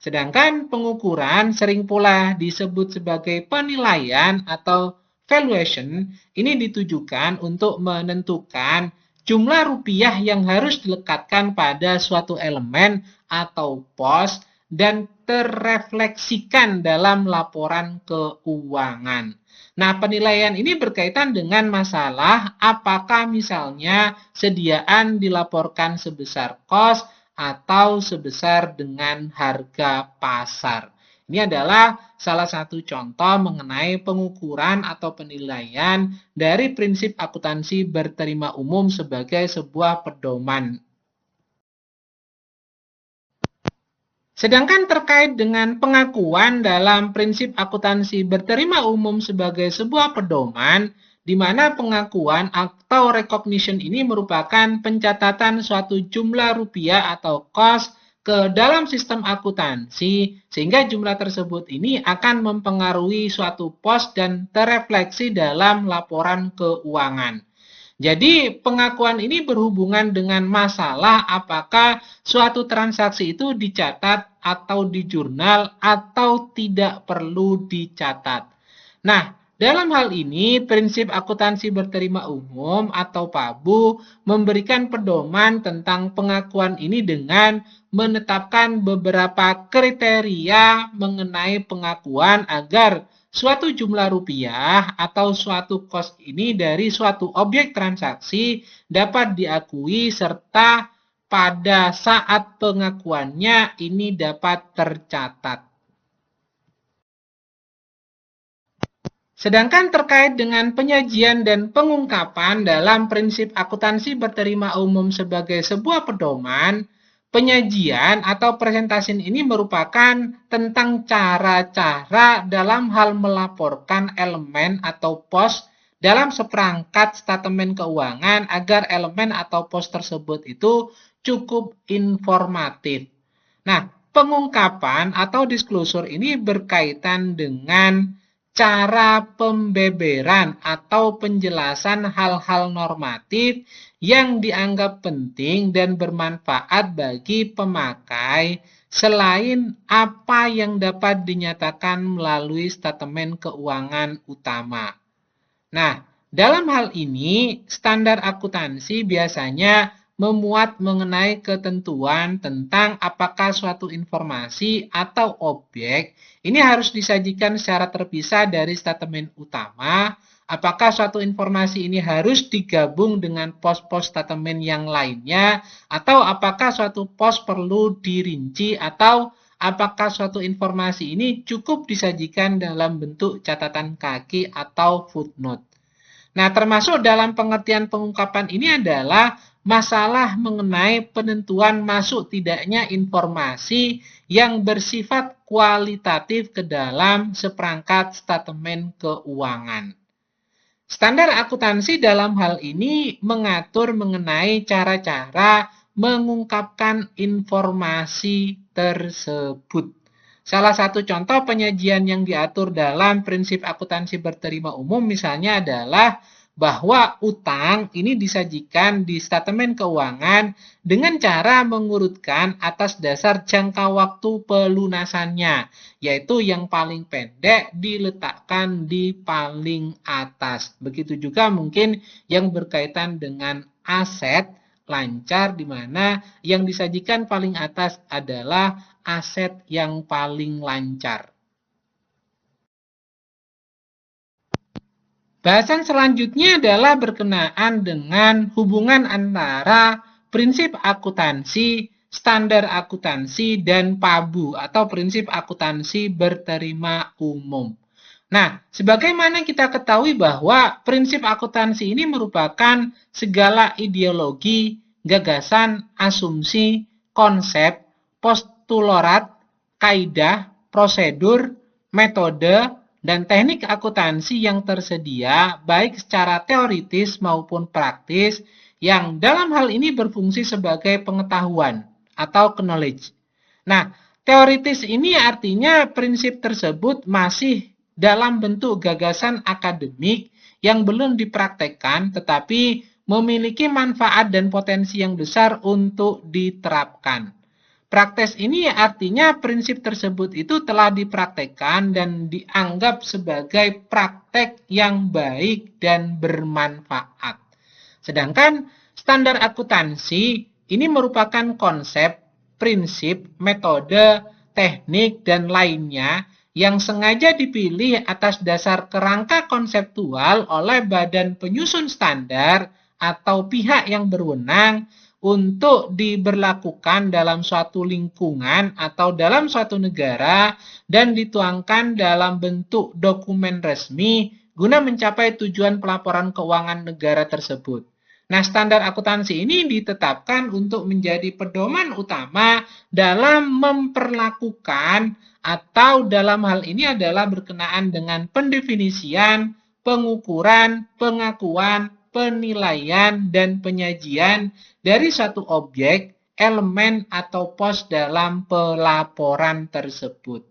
Sedangkan pengukuran sering pula disebut sebagai penilaian atau valuation. Ini ditujukan untuk menentukan jumlah rupiah yang harus dilekatkan pada suatu elemen atau pos dan terrefleksikan dalam laporan keuangan. Nah, penilaian ini berkaitan dengan masalah apakah misalnya sediaan dilaporkan sebesar kos atau sebesar dengan harga pasar. Ini adalah salah satu contoh mengenai pengukuran atau penilaian dari prinsip akuntansi berterima umum sebagai sebuah pedoman. Sedangkan terkait dengan pengakuan dalam prinsip akuntansi berterima umum sebagai sebuah pedoman, di mana pengakuan atau recognition ini merupakan pencatatan suatu jumlah rupiah atau cost ke dalam sistem akuntansi, sehingga jumlah tersebut ini akan mempengaruhi suatu pos dan terrefleksi dalam laporan keuangan. Jadi pengakuan ini berhubungan dengan masalah apakah suatu transaksi itu dicatat atau di jurnal atau tidak perlu dicatat. Nah, dalam hal ini prinsip akuntansi berterima umum atau PABU memberikan pedoman tentang pengakuan ini dengan menetapkan beberapa kriteria mengenai pengakuan agar suatu jumlah rupiah atau suatu kos ini dari suatu objek transaksi dapat diakui serta pada saat pengakuannya ini dapat tercatat. Sedangkan terkait dengan penyajian dan pengungkapan dalam prinsip akuntansi berterima umum sebagai sebuah pedoman, penyajian atau presentasi ini merupakan tentang cara-cara dalam hal melaporkan elemen atau pos dalam seperangkat statemen keuangan agar elemen atau pos tersebut itu cukup informatif. Nah, pengungkapan atau disclosure ini berkaitan dengan cara pembeberan atau penjelasan hal-hal normatif yang dianggap penting dan bermanfaat bagi pemakai selain apa yang dapat dinyatakan melalui statement keuangan utama. Nah, dalam hal ini, standar akuntansi biasanya memuat mengenai ketentuan tentang apakah suatu informasi atau objek ini harus disajikan secara terpisah dari statement utama, apakah suatu informasi ini harus digabung dengan pos-pos statement yang lainnya, atau apakah suatu pos perlu dirinci, atau apakah suatu informasi ini cukup disajikan dalam bentuk catatan kaki atau footnote. Nah, termasuk dalam pengertian pengungkapan ini adalah masalah mengenai penentuan masuk tidaknya informasi yang bersifat kualitatif ke dalam seperangkat statement keuangan. Standar akuntansi dalam hal ini mengatur mengenai cara-cara mengungkapkan informasi tersebut. Salah satu contoh penyajian yang diatur dalam prinsip akuntansi berterima umum misalnya adalah bahwa utang ini disajikan di statement keuangan dengan cara mengurutkan atas dasar jangka waktu pelunasannya, yaitu yang paling pendek diletakkan di paling atas. Begitu juga mungkin yang berkaitan dengan aset lancar, di mana yang disajikan paling atas adalah aset yang paling lancar. Bahasan selanjutnya adalah berkenaan dengan hubungan antara prinsip akuntansi, standar akuntansi, dan PABU atau prinsip akuntansi berterima umum. Nah, sebagaimana kita ketahui bahwa prinsip akuntansi ini merupakan segala ideologi, gagasan, asumsi, konsep, postulat, kaidah, prosedur, metode, dan teknik akuntansi yang tersedia baik secara teoritis maupun praktis yang dalam hal ini berfungsi sebagai pengetahuan atau knowledge. Nah, teoritis ini artinya prinsip tersebut masih dalam bentuk gagasan akademik yang belum dipraktekkan tetapi memiliki manfaat dan potensi yang besar untuk diterapkan. Praktis ini artinya prinsip tersebut itu telah dipraktekkan dan dianggap sebagai praktek yang baik dan bermanfaat. Sedangkan standar akuntansi ini merupakan konsep, prinsip, metode, teknik, dan lainnya yang sengaja dipilih atas dasar kerangka konseptual oleh badan penyusun standar atau pihak yang berwenang untuk diberlakukan dalam suatu lingkungan atau dalam suatu negara dan dituangkan dalam bentuk dokumen resmi guna mencapai tujuan pelaporan keuangan negara tersebut. Nah, standar akuntansi ini ditetapkan untuk menjadi pedoman utama dalam memperlakukan atau dalam hal ini adalah berkenaan dengan pendefinisian, pengukuran, pengakuan, penilaian, dan penyajian dari suatu objek, elemen, atau pos dalam pelaporan tersebut.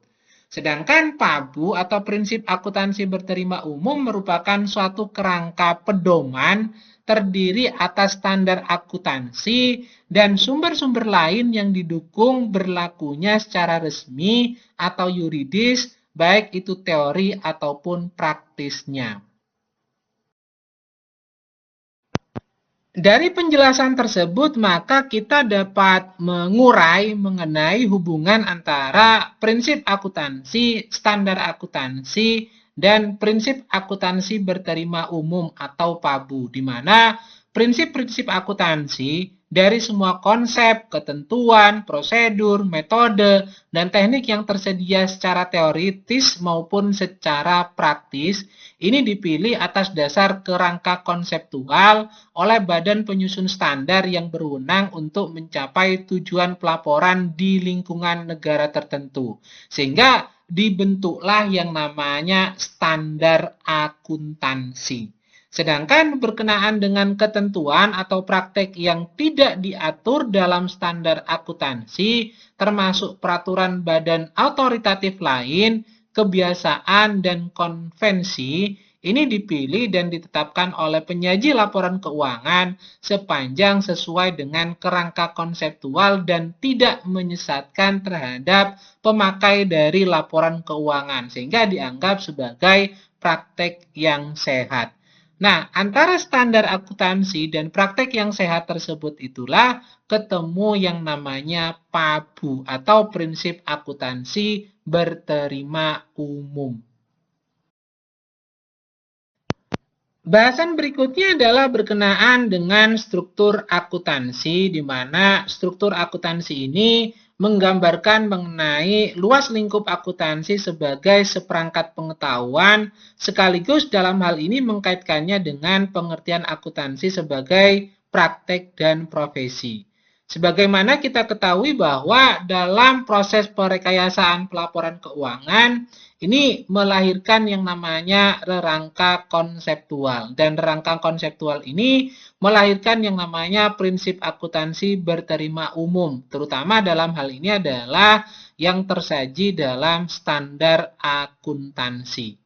Sedangkan PABU atau prinsip akuntansi berterima umum merupakan suatu kerangka pedoman terdiri atas standar akuntansi dan sumber-sumber lain yang didukung berlakunya secara resmi atau yuridis, baik itu teori ataupun praktisnya. Dari penjelasan tersebut, maka kita dapat mengurai mengenai hubungan antara prinsip akuntansi, standar akuntansi, dan prinsip akuntansi berterima umum atau PABU, di mana prinsip-prinsip akuntansi dari semua konsep, ketentuan, prosedur, metode, dan teknik yang tersedia secara teoritis maupun secara praktis ini dipilih atas dasar kerangka konseptual oleh badan penyusun standar yang berwenang untuk mencapai tujuan pelaporan di lingkungan negara tertentu. Sehingga dibentuklah yang namanya standar akuntansi. Sedangkan berkenaan dengan ketentuan atau praktek yang tidak diatur dalam standar akuntansi, termasuk peraturan badan otoritatif lain, kebiasaan, dan konvensi, ini dipilih dan ditetapkan oleh penyaji laporan keuangan sepanjang sesuai dengan kerangka konseptual dan tidak menyesatkan terhadap pemakai dari laporan keuangan, sehingga dianggap sebagai praktek yang sehat. Nah, antara standar akuntansi dan praktek yang sehat tersebut itulah ketemu yang namanya PABU atau prinsip akuntansi berterima umum. Bahasan berikutnya adalah berkenaan dengan struktur akuntansi, di mana struktur akuntansi ini menggambarkan mengenai luas lingkup akuntansi sebagai seperangkat pengetahuan, sekaligus dalam hal ini mengkaitkannya dengan pengertian akuntansi sebagai praktek dan profesi. Sebagaimana kita ketahui bahwa dalam proses perekayasaan pelaporan keuangan, ini melahirkan yang namanya rangka konseptual. Dan rangka konseptual ini melahirkan yang namanya prinsip akuntansi berterima umum. Terutama dalam hal ini adalah yang tersaji dalam standar akuntansi.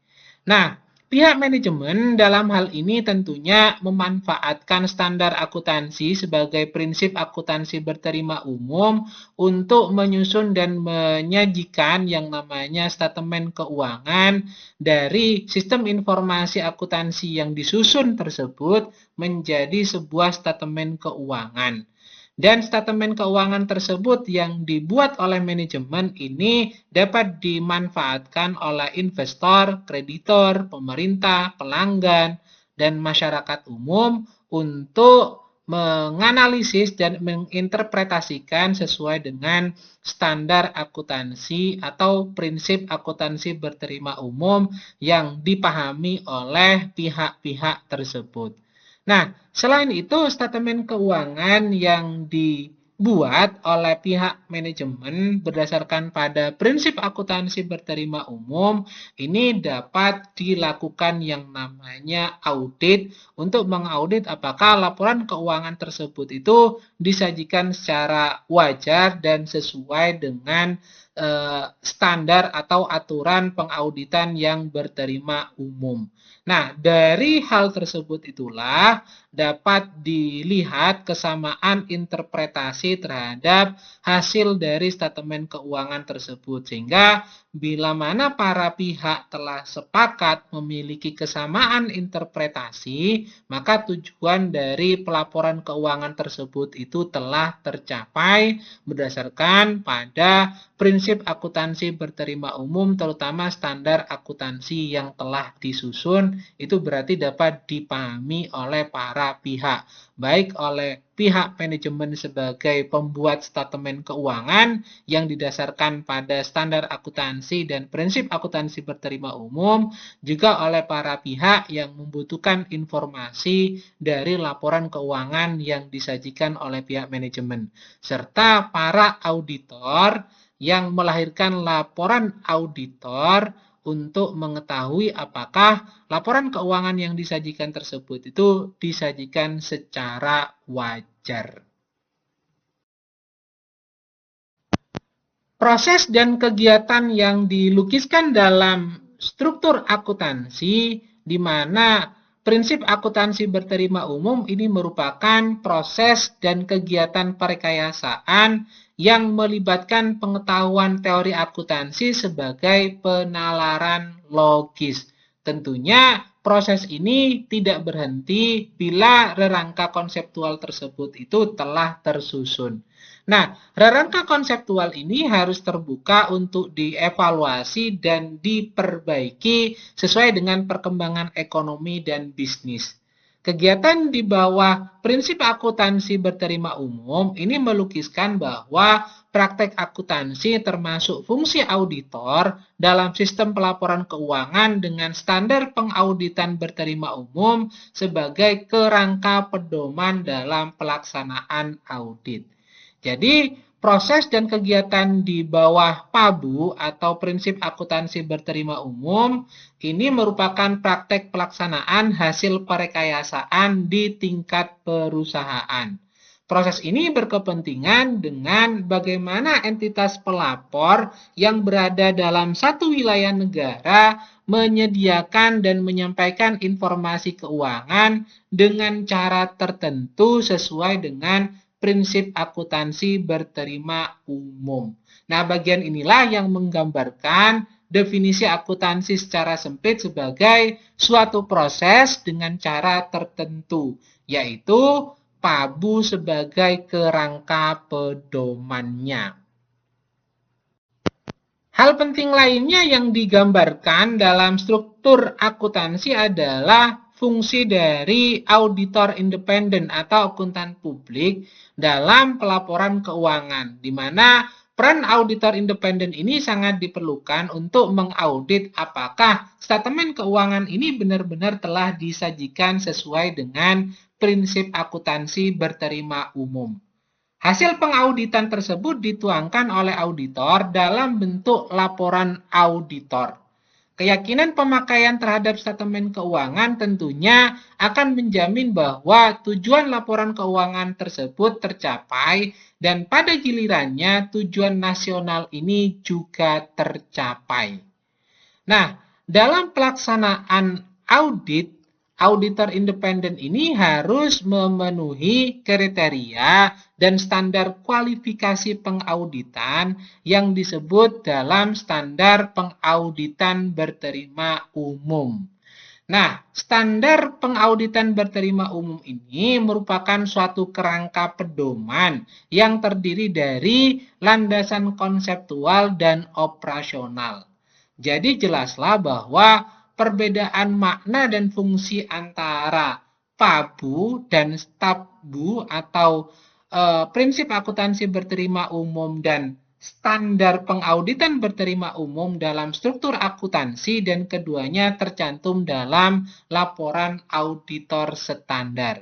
Nah, pihak manajemen dalam hal ini tentunya memanfaatkan standar akuntansi sebagai prinsip akuntansi berterima umum untuk menyusun dan menyajikan yang namanya statement keuangan dari sistem informasi akuntansi yang disusun tersebut menjadi sebuah statement keuangan. Dan statement keuangan tersebut yang dibuat oleh manajemen ini dapat dimanfaatkan oleh investor, kreditor, pemerintah, pelanggan, dan masyarakat umum untuk menganalisis dan menginterpretasikan sesuai dengan standar akuntansi atau prinsip akuntansi berterima umum yang dipahami oleh pihak-pihak tersebut. Nah, selain itu, statement keuangan yang dibuat oleh pihak manajemen berdasarkan pada prinsip akuntansi berterima umum, ini dapat dilakukan yang namanya audit untuk mengaudit apakah laporan keuangan tersebut itu disajikan secara wajar dan sesuai dengan standar atau aturan pengauditan yang berterima umum. Nah, dari hal tersebut itulah dapat dilihat kesamaan interpretasi terhadap hasil dari statement keuangan tersebut. Sehingga bila mana para pihak telah sepakat memiliki kesamaan interpretasi, maka tujuan dari pelaporan keuangan tersebut itu telah tercapai berdasarkan pada prinsip akuntansi berterima umum, terutama standar akuntansi yang telah disusun, itu berarti dapat dipahami oleh para pihak, baik oleh pihak manajemen sebagai pembuat statement keuangan yang didasarkan pada standar akuntansi dan prinsip akuntansi berterima umum, juga oleh para pihak yang membutuhkan informasi dari laporan keuangan yang disajikan oleh pihak manajemen, serta para auditor yang melahirkan laporan auditor untuk mengetahui apakah laporan keuangan yang disajikan tersebut itu disajikan secara wajar. Proses dan kegiatan yang dilukiskan dalam struktur akuntansi, di mana prinsip akuntansi berterima umum ini merupakan proses dan kegiatan perekayasaan yang melibatkan pengetahuan teori akuntansi sebagai penalaran logis. Tentunya proses ini tidak berhenti bila rangka konseptual tersebut itu telah tersusun. Nah, rangka konseptual ini harus terbuka untuk dievaluasi dan diperbaiki sesuai dengan perkembangan ekonomi dan bisnis. Kegiatan di bawah prinsip akuntansi berterima umum ini melukiskan bahwa praktek akuntansi termasuk fungsi auditor dalam sistem pelaporan keuangan dengan standar pengauditan berterima umum sebagai kerangka pedoman dalam pelaksanaan audit. Jadi, Proses dan kegiatan di bawah PABU atau prinsip akuntansi berterima umum ini merupakan praktek pelaksanaan hasil perekayasaan di tingkat perusahaan. Proses ini berkepentingan dengan bagaimana entitas pelapor yang berada dalam satu wilayah negara menyediakan dan menyampaikan informasi keuangan dengan cara tertentu sesuai dengan prinsip akuntansi berterima umum. Nah, bagian inilah yang menggambarkan definisi akuntansi secara sempit sebagai suatu proses dengan cara tertentu, yaitu PABU sebagai kerangka pedomannya. Hal penting lainnya yang digambarkan dalam struktur akuntansi adalah fungsi dari auditor independen atau akuntan publik dalam pelaporan keuangan, di mana peran auditor independen ini sangat diperlukan untuk mengaudit apakah statemen keuangan ini benar-benar telah disajikan sesuai dengan prinsip akuntansi berterima umum. Hasil pengauditan tersebut dituangkan oleh auditor dalam bentuk laporan auditor. Keyakinan pemakaian terhadap statemen keuangan tentunya akan menjamin bahwa tujuan laporan keuangan tersebut tercapai dan pada gilirannya tujuan nasional ini juga tercapai. Nah, dalam pelaksanaan audit, auditor independen ini harus memenuhi kriteria dan standar kualifikasi pengauditan yang disebut dalam standar pengauditan berterima umum. Nah, standar pengauditan berterima umum ini merupakan suatu kerangka pedoman yang terdiri dari landasan konseptual dan operasional. Jadi jelaslah bahwa perbedaan makna dan fungsi antara PABU dan STABU atau prinsip akuntansi berterima umum dan standar pengauditan berterima umum dalam struktur akuntansi dan keduanya tercantum dalam laporan auditor standar.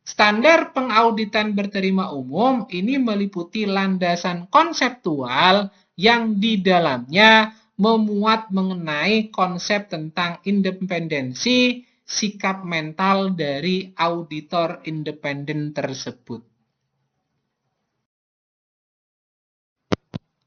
Standar pengauditan berterima umum ini meliputi landasan konseptual yang di dalamnya memuat mengenai konsep tentang independensi sikap mental dari auditor independen tersebut.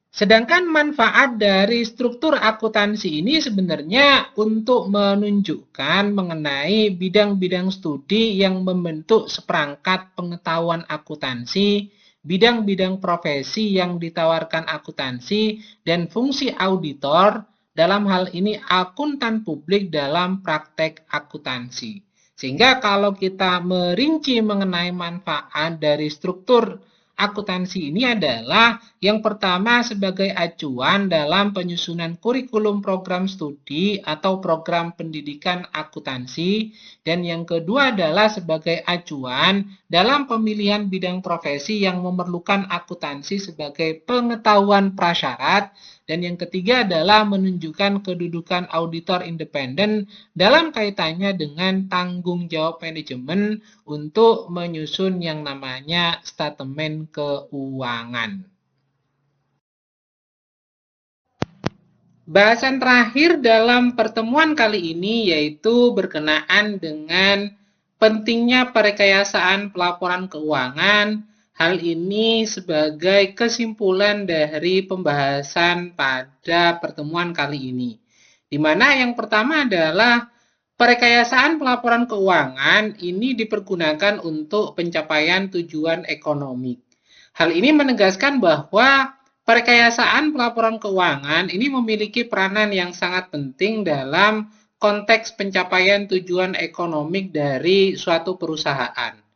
Sedangkan manfaat dari struktur akuntansi ini sebenarnya untuk menunjukkan mengenai bidang-bidang studi yang membentuk seperangkat pengetahuan akuntansi, bidang-bidang profesi yang ditawarkan akuntansi, dan fungsi auditor, dalam hal ini akuntan publik dalam praktek akuntansi. Sehingga kalau kita merinci mengenai manfaat dari struktur akuntansi ini adalah yang pertama sebagai acuan dalam penyusunan kurikulum program studi atau program pendidikan akuntansi, dan yang kedua adalah sebagai acuan dalam pemilihan bidang profesi yang memerlukan akuntansi sebagai pengetahuan prasyarat, dan yang ketiga adalah menunjukkan kedudukan auditor independen dalam kaitannya dengan tanggung jawab manajemen untuk menyusun yang namanya statemen keuangan. Bahasan terakhir dalam pertemuan kali ini yaitu berkenaan dengan pentingnya perekayasaan pelaporan keuangan. Hal ini sebagai kesimpulan dari pembahasan pada pertemuan kali ini. Di mana yang pertama adalah perekayasaan pelaporan keuangan ini dipergunakan untuk pencapaian tujuan ekonomi. Hal ini menegaskan bahwa perekayasaan pelaporan keuangan ini memiliki peranan yang sangat penting dalam konteks pencapaian tujuan ekonomi dari suatu perusahaan.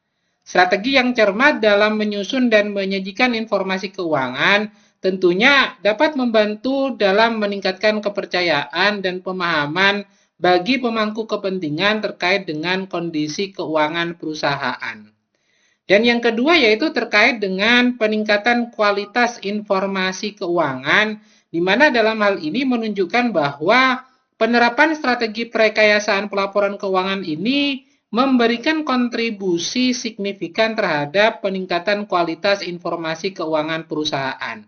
Strategi yang cermat dalam menyusun dan menyajikan informasi keuangan tentunya dapat membantu dalam meningkatkan kepercayaan dan pemahaman bagi pemangku kepentingan terkait dengan kondisi keuangan perusahaan. Dan yang kedua yaitu terkait dengan peningkatan kualitas informasi keuangan, di mana dalam hal ini menunjukkan bahwa penerapan strategi perekayasaan pelaporan keuangan ini memberikan kontribusi signifikan terhadap peningkatan kualitas informasi keuangan perusahaan.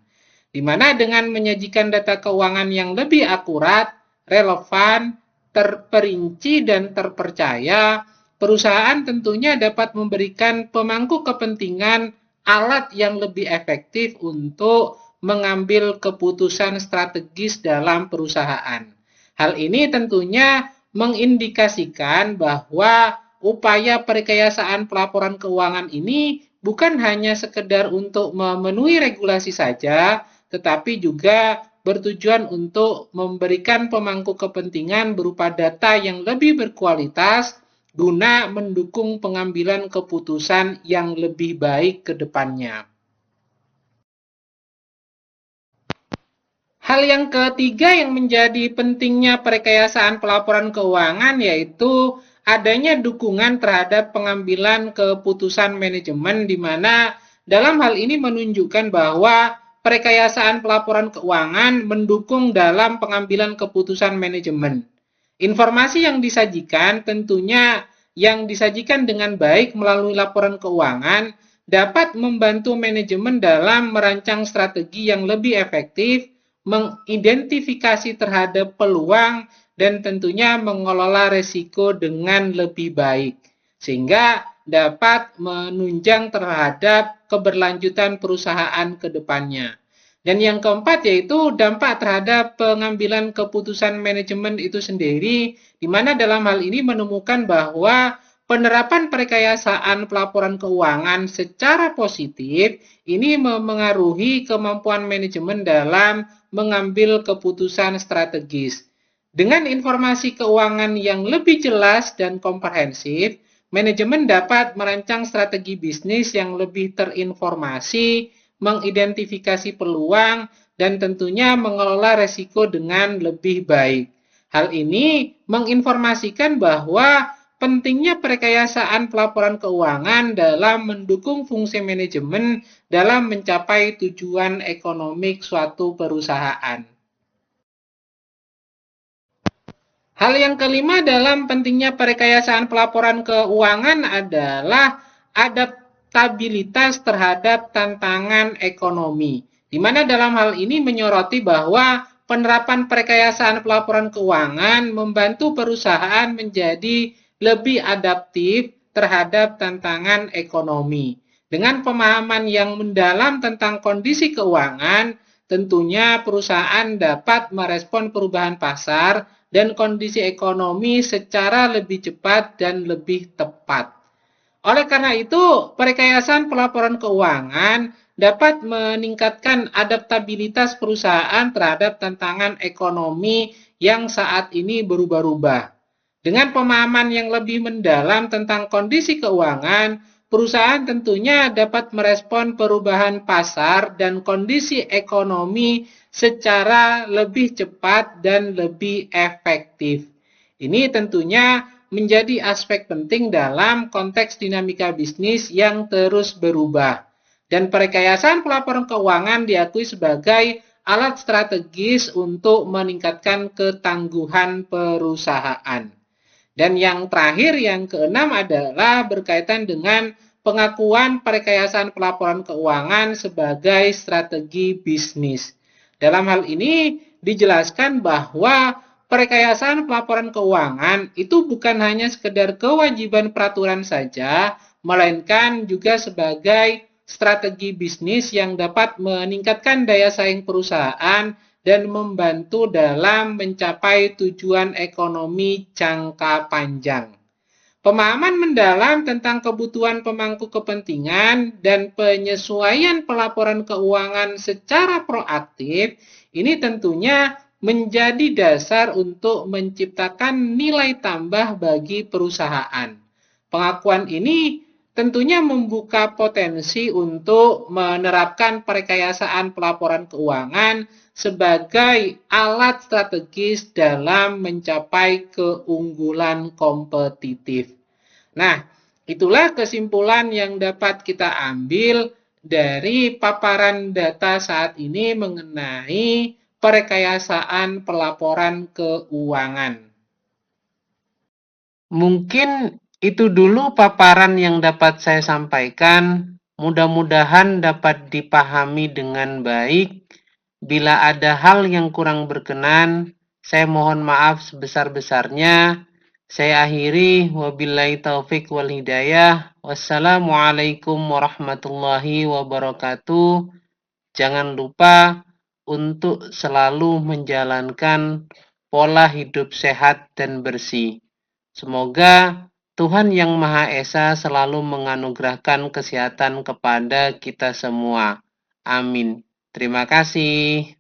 Di mana dengan menyajikan data keuangan yang lebih akurat, relevan, terperinci, dan terpercaya, perusahaan tentunya dapat memberikan pemangku kepentingan alat yang lebih efektif untuk mengambil keputusan strategis dalam perusahaan. Hal ini tentunya mengindikasikan bahwa upaya perekayasaan pelaporan keuangan ini bukan hanya sekedar untuk memenuhi regulasi saja, tetapi juga bertujuan untuk memberikan pemangku kepentingan berupa data yang lebih berkualitas guna mendukung pengambilan keputusan yang lebih baik ke depannya. Hal yang ketiga yang menjadi pentingnya perekayasaan pelaporan keuangan yaitu adanya dukungan terhadap pengambilan keputusan manajemen, di mana dalam hal ini menunjukkan bahwa perekayasaan pelaporan keuangan mendukung dalam pengambilan keputusan manajemen. Informasi yang disajikan tentunya yang disajikan dengan baik melalui laporan keuangan dapat membantu manajemen dalam merancang strategi yang lebih efektif, mengidentifikasi terhadap peluang, dan tentunya mengelola risiko dengan lebih baik, sehingga dapat menunjang terhadap keberlanjutan perusahaan ke depannya. Dan yang keempat yaitu dampak terhadap pengambilan keputusan manajemen itu sendiri, di mana dalam hal ini menemukan bahwa penerapan perekayasaan pelaporan keuangan secara positif ini memengaruhi kemampuan manajemen dalam mengambil keputusan strategis. Dengan informasi keuangan yang lebih jelas dan komprehensif, manajemen dapat merancang strategi bisnis yang lebih terinformasi, mengidentifikasi peluang, dan tentunya mengelola risiko dengan lebih baik. Hal ini menginformasikan bahwa pentingnya perekayasaan pelaporan keuangan dalam mendukung fungsi manajemen dalam mencapai tujuan ekonomi suatu perusahaan. Hal yang kelima dalam pentingnya perekayasaan pelaporan keuangan adalah adaptabilitas terhadap tantangan ekonomi, di mana dalam hal ini menyoroti bahwa penerapan perekayasaan pelaporan keuangan membantu perusahaan menjadi lebih adaptif terhadap tantangan ekonomi. Dengan pemahaman yang mendalam tentang kondisi keuangan, tentunya perusahaan dapat merespon perubahan pasar dan kondisi ekonomi secara lebih cepat dan lebih tepat. Oleh karena itu, perekayasaan pelaporan keuangan dapat meningkatkan adaptabilitas perusahaan terhadap tantangan ekonomi yang saat ini berubah-ubah. Dengan pemahaman yang lebih mendalam tentang kondisi keuangan, perusahaan tentunya dapat merespon perubahan pasar dan kondisi ekonomi secara lebih cepat dan lebih efektif. Ini tentunya menjadi aspek penting dalam konteks dinamika bisnis yang terus berubah. Dan perekayasaan pelaporan keuangan diakui sebagai alat strategis untuk meningkatkan ketangguhan perusahaan. Dan yang terakhir, yang keenam adalah berkaitan dengan pengakuan perekayasaan pelaporan keuangan sebagai strategi bisnis. Dalam hal ini dijelaskan bahwa perekayasaan pelaporan keuangan itu bukan hanya sekedar kewajiban peraturan saja, melainkan juga sebagai strategi bisnis yang dapat meningkatkan daya saing perusahaan dan membantu dalam mencapai tujuan ekonomi jangka panjang. Pemahaman mendalam tentang kebutuhan pemangku kepentingan dan penyesuaian pelaporan keuangan secara proaktif ini tentunya menjadi dasar untuk menciptakan nilai tambah bagi perusahaan. Pengakuan ini tentunya membuka potensi untuk menerapkan perekayasaan pelaporan keuangan sebagai alat strategis dalam mencapai keunggulan kompetitif. Nah, itulah kesimpulan yang dapat kita ambil dari paparan data saat ini mengenai perekayasaan pelaporan keuangan. Mungkin Itu dulu paparan yang dapat saya sampaikan. Mudah-mudahan dapat dipahami dengan baik. Bila ada hal yang kurang berkenan, saya mohon maaf sebesar-besarnya. Saya akhiri, wabillahi taufik wal hidayah. Wassalamualaikum warahmatullahi wabarakatuh. Jangan lupa untuk selalu menjalankan pola hidup sehat dan bersih. Semoga Tuhan Yang Maha Esa selalu menganugerahkan kesehatan kepada kita semua. Amin. Terima kasih.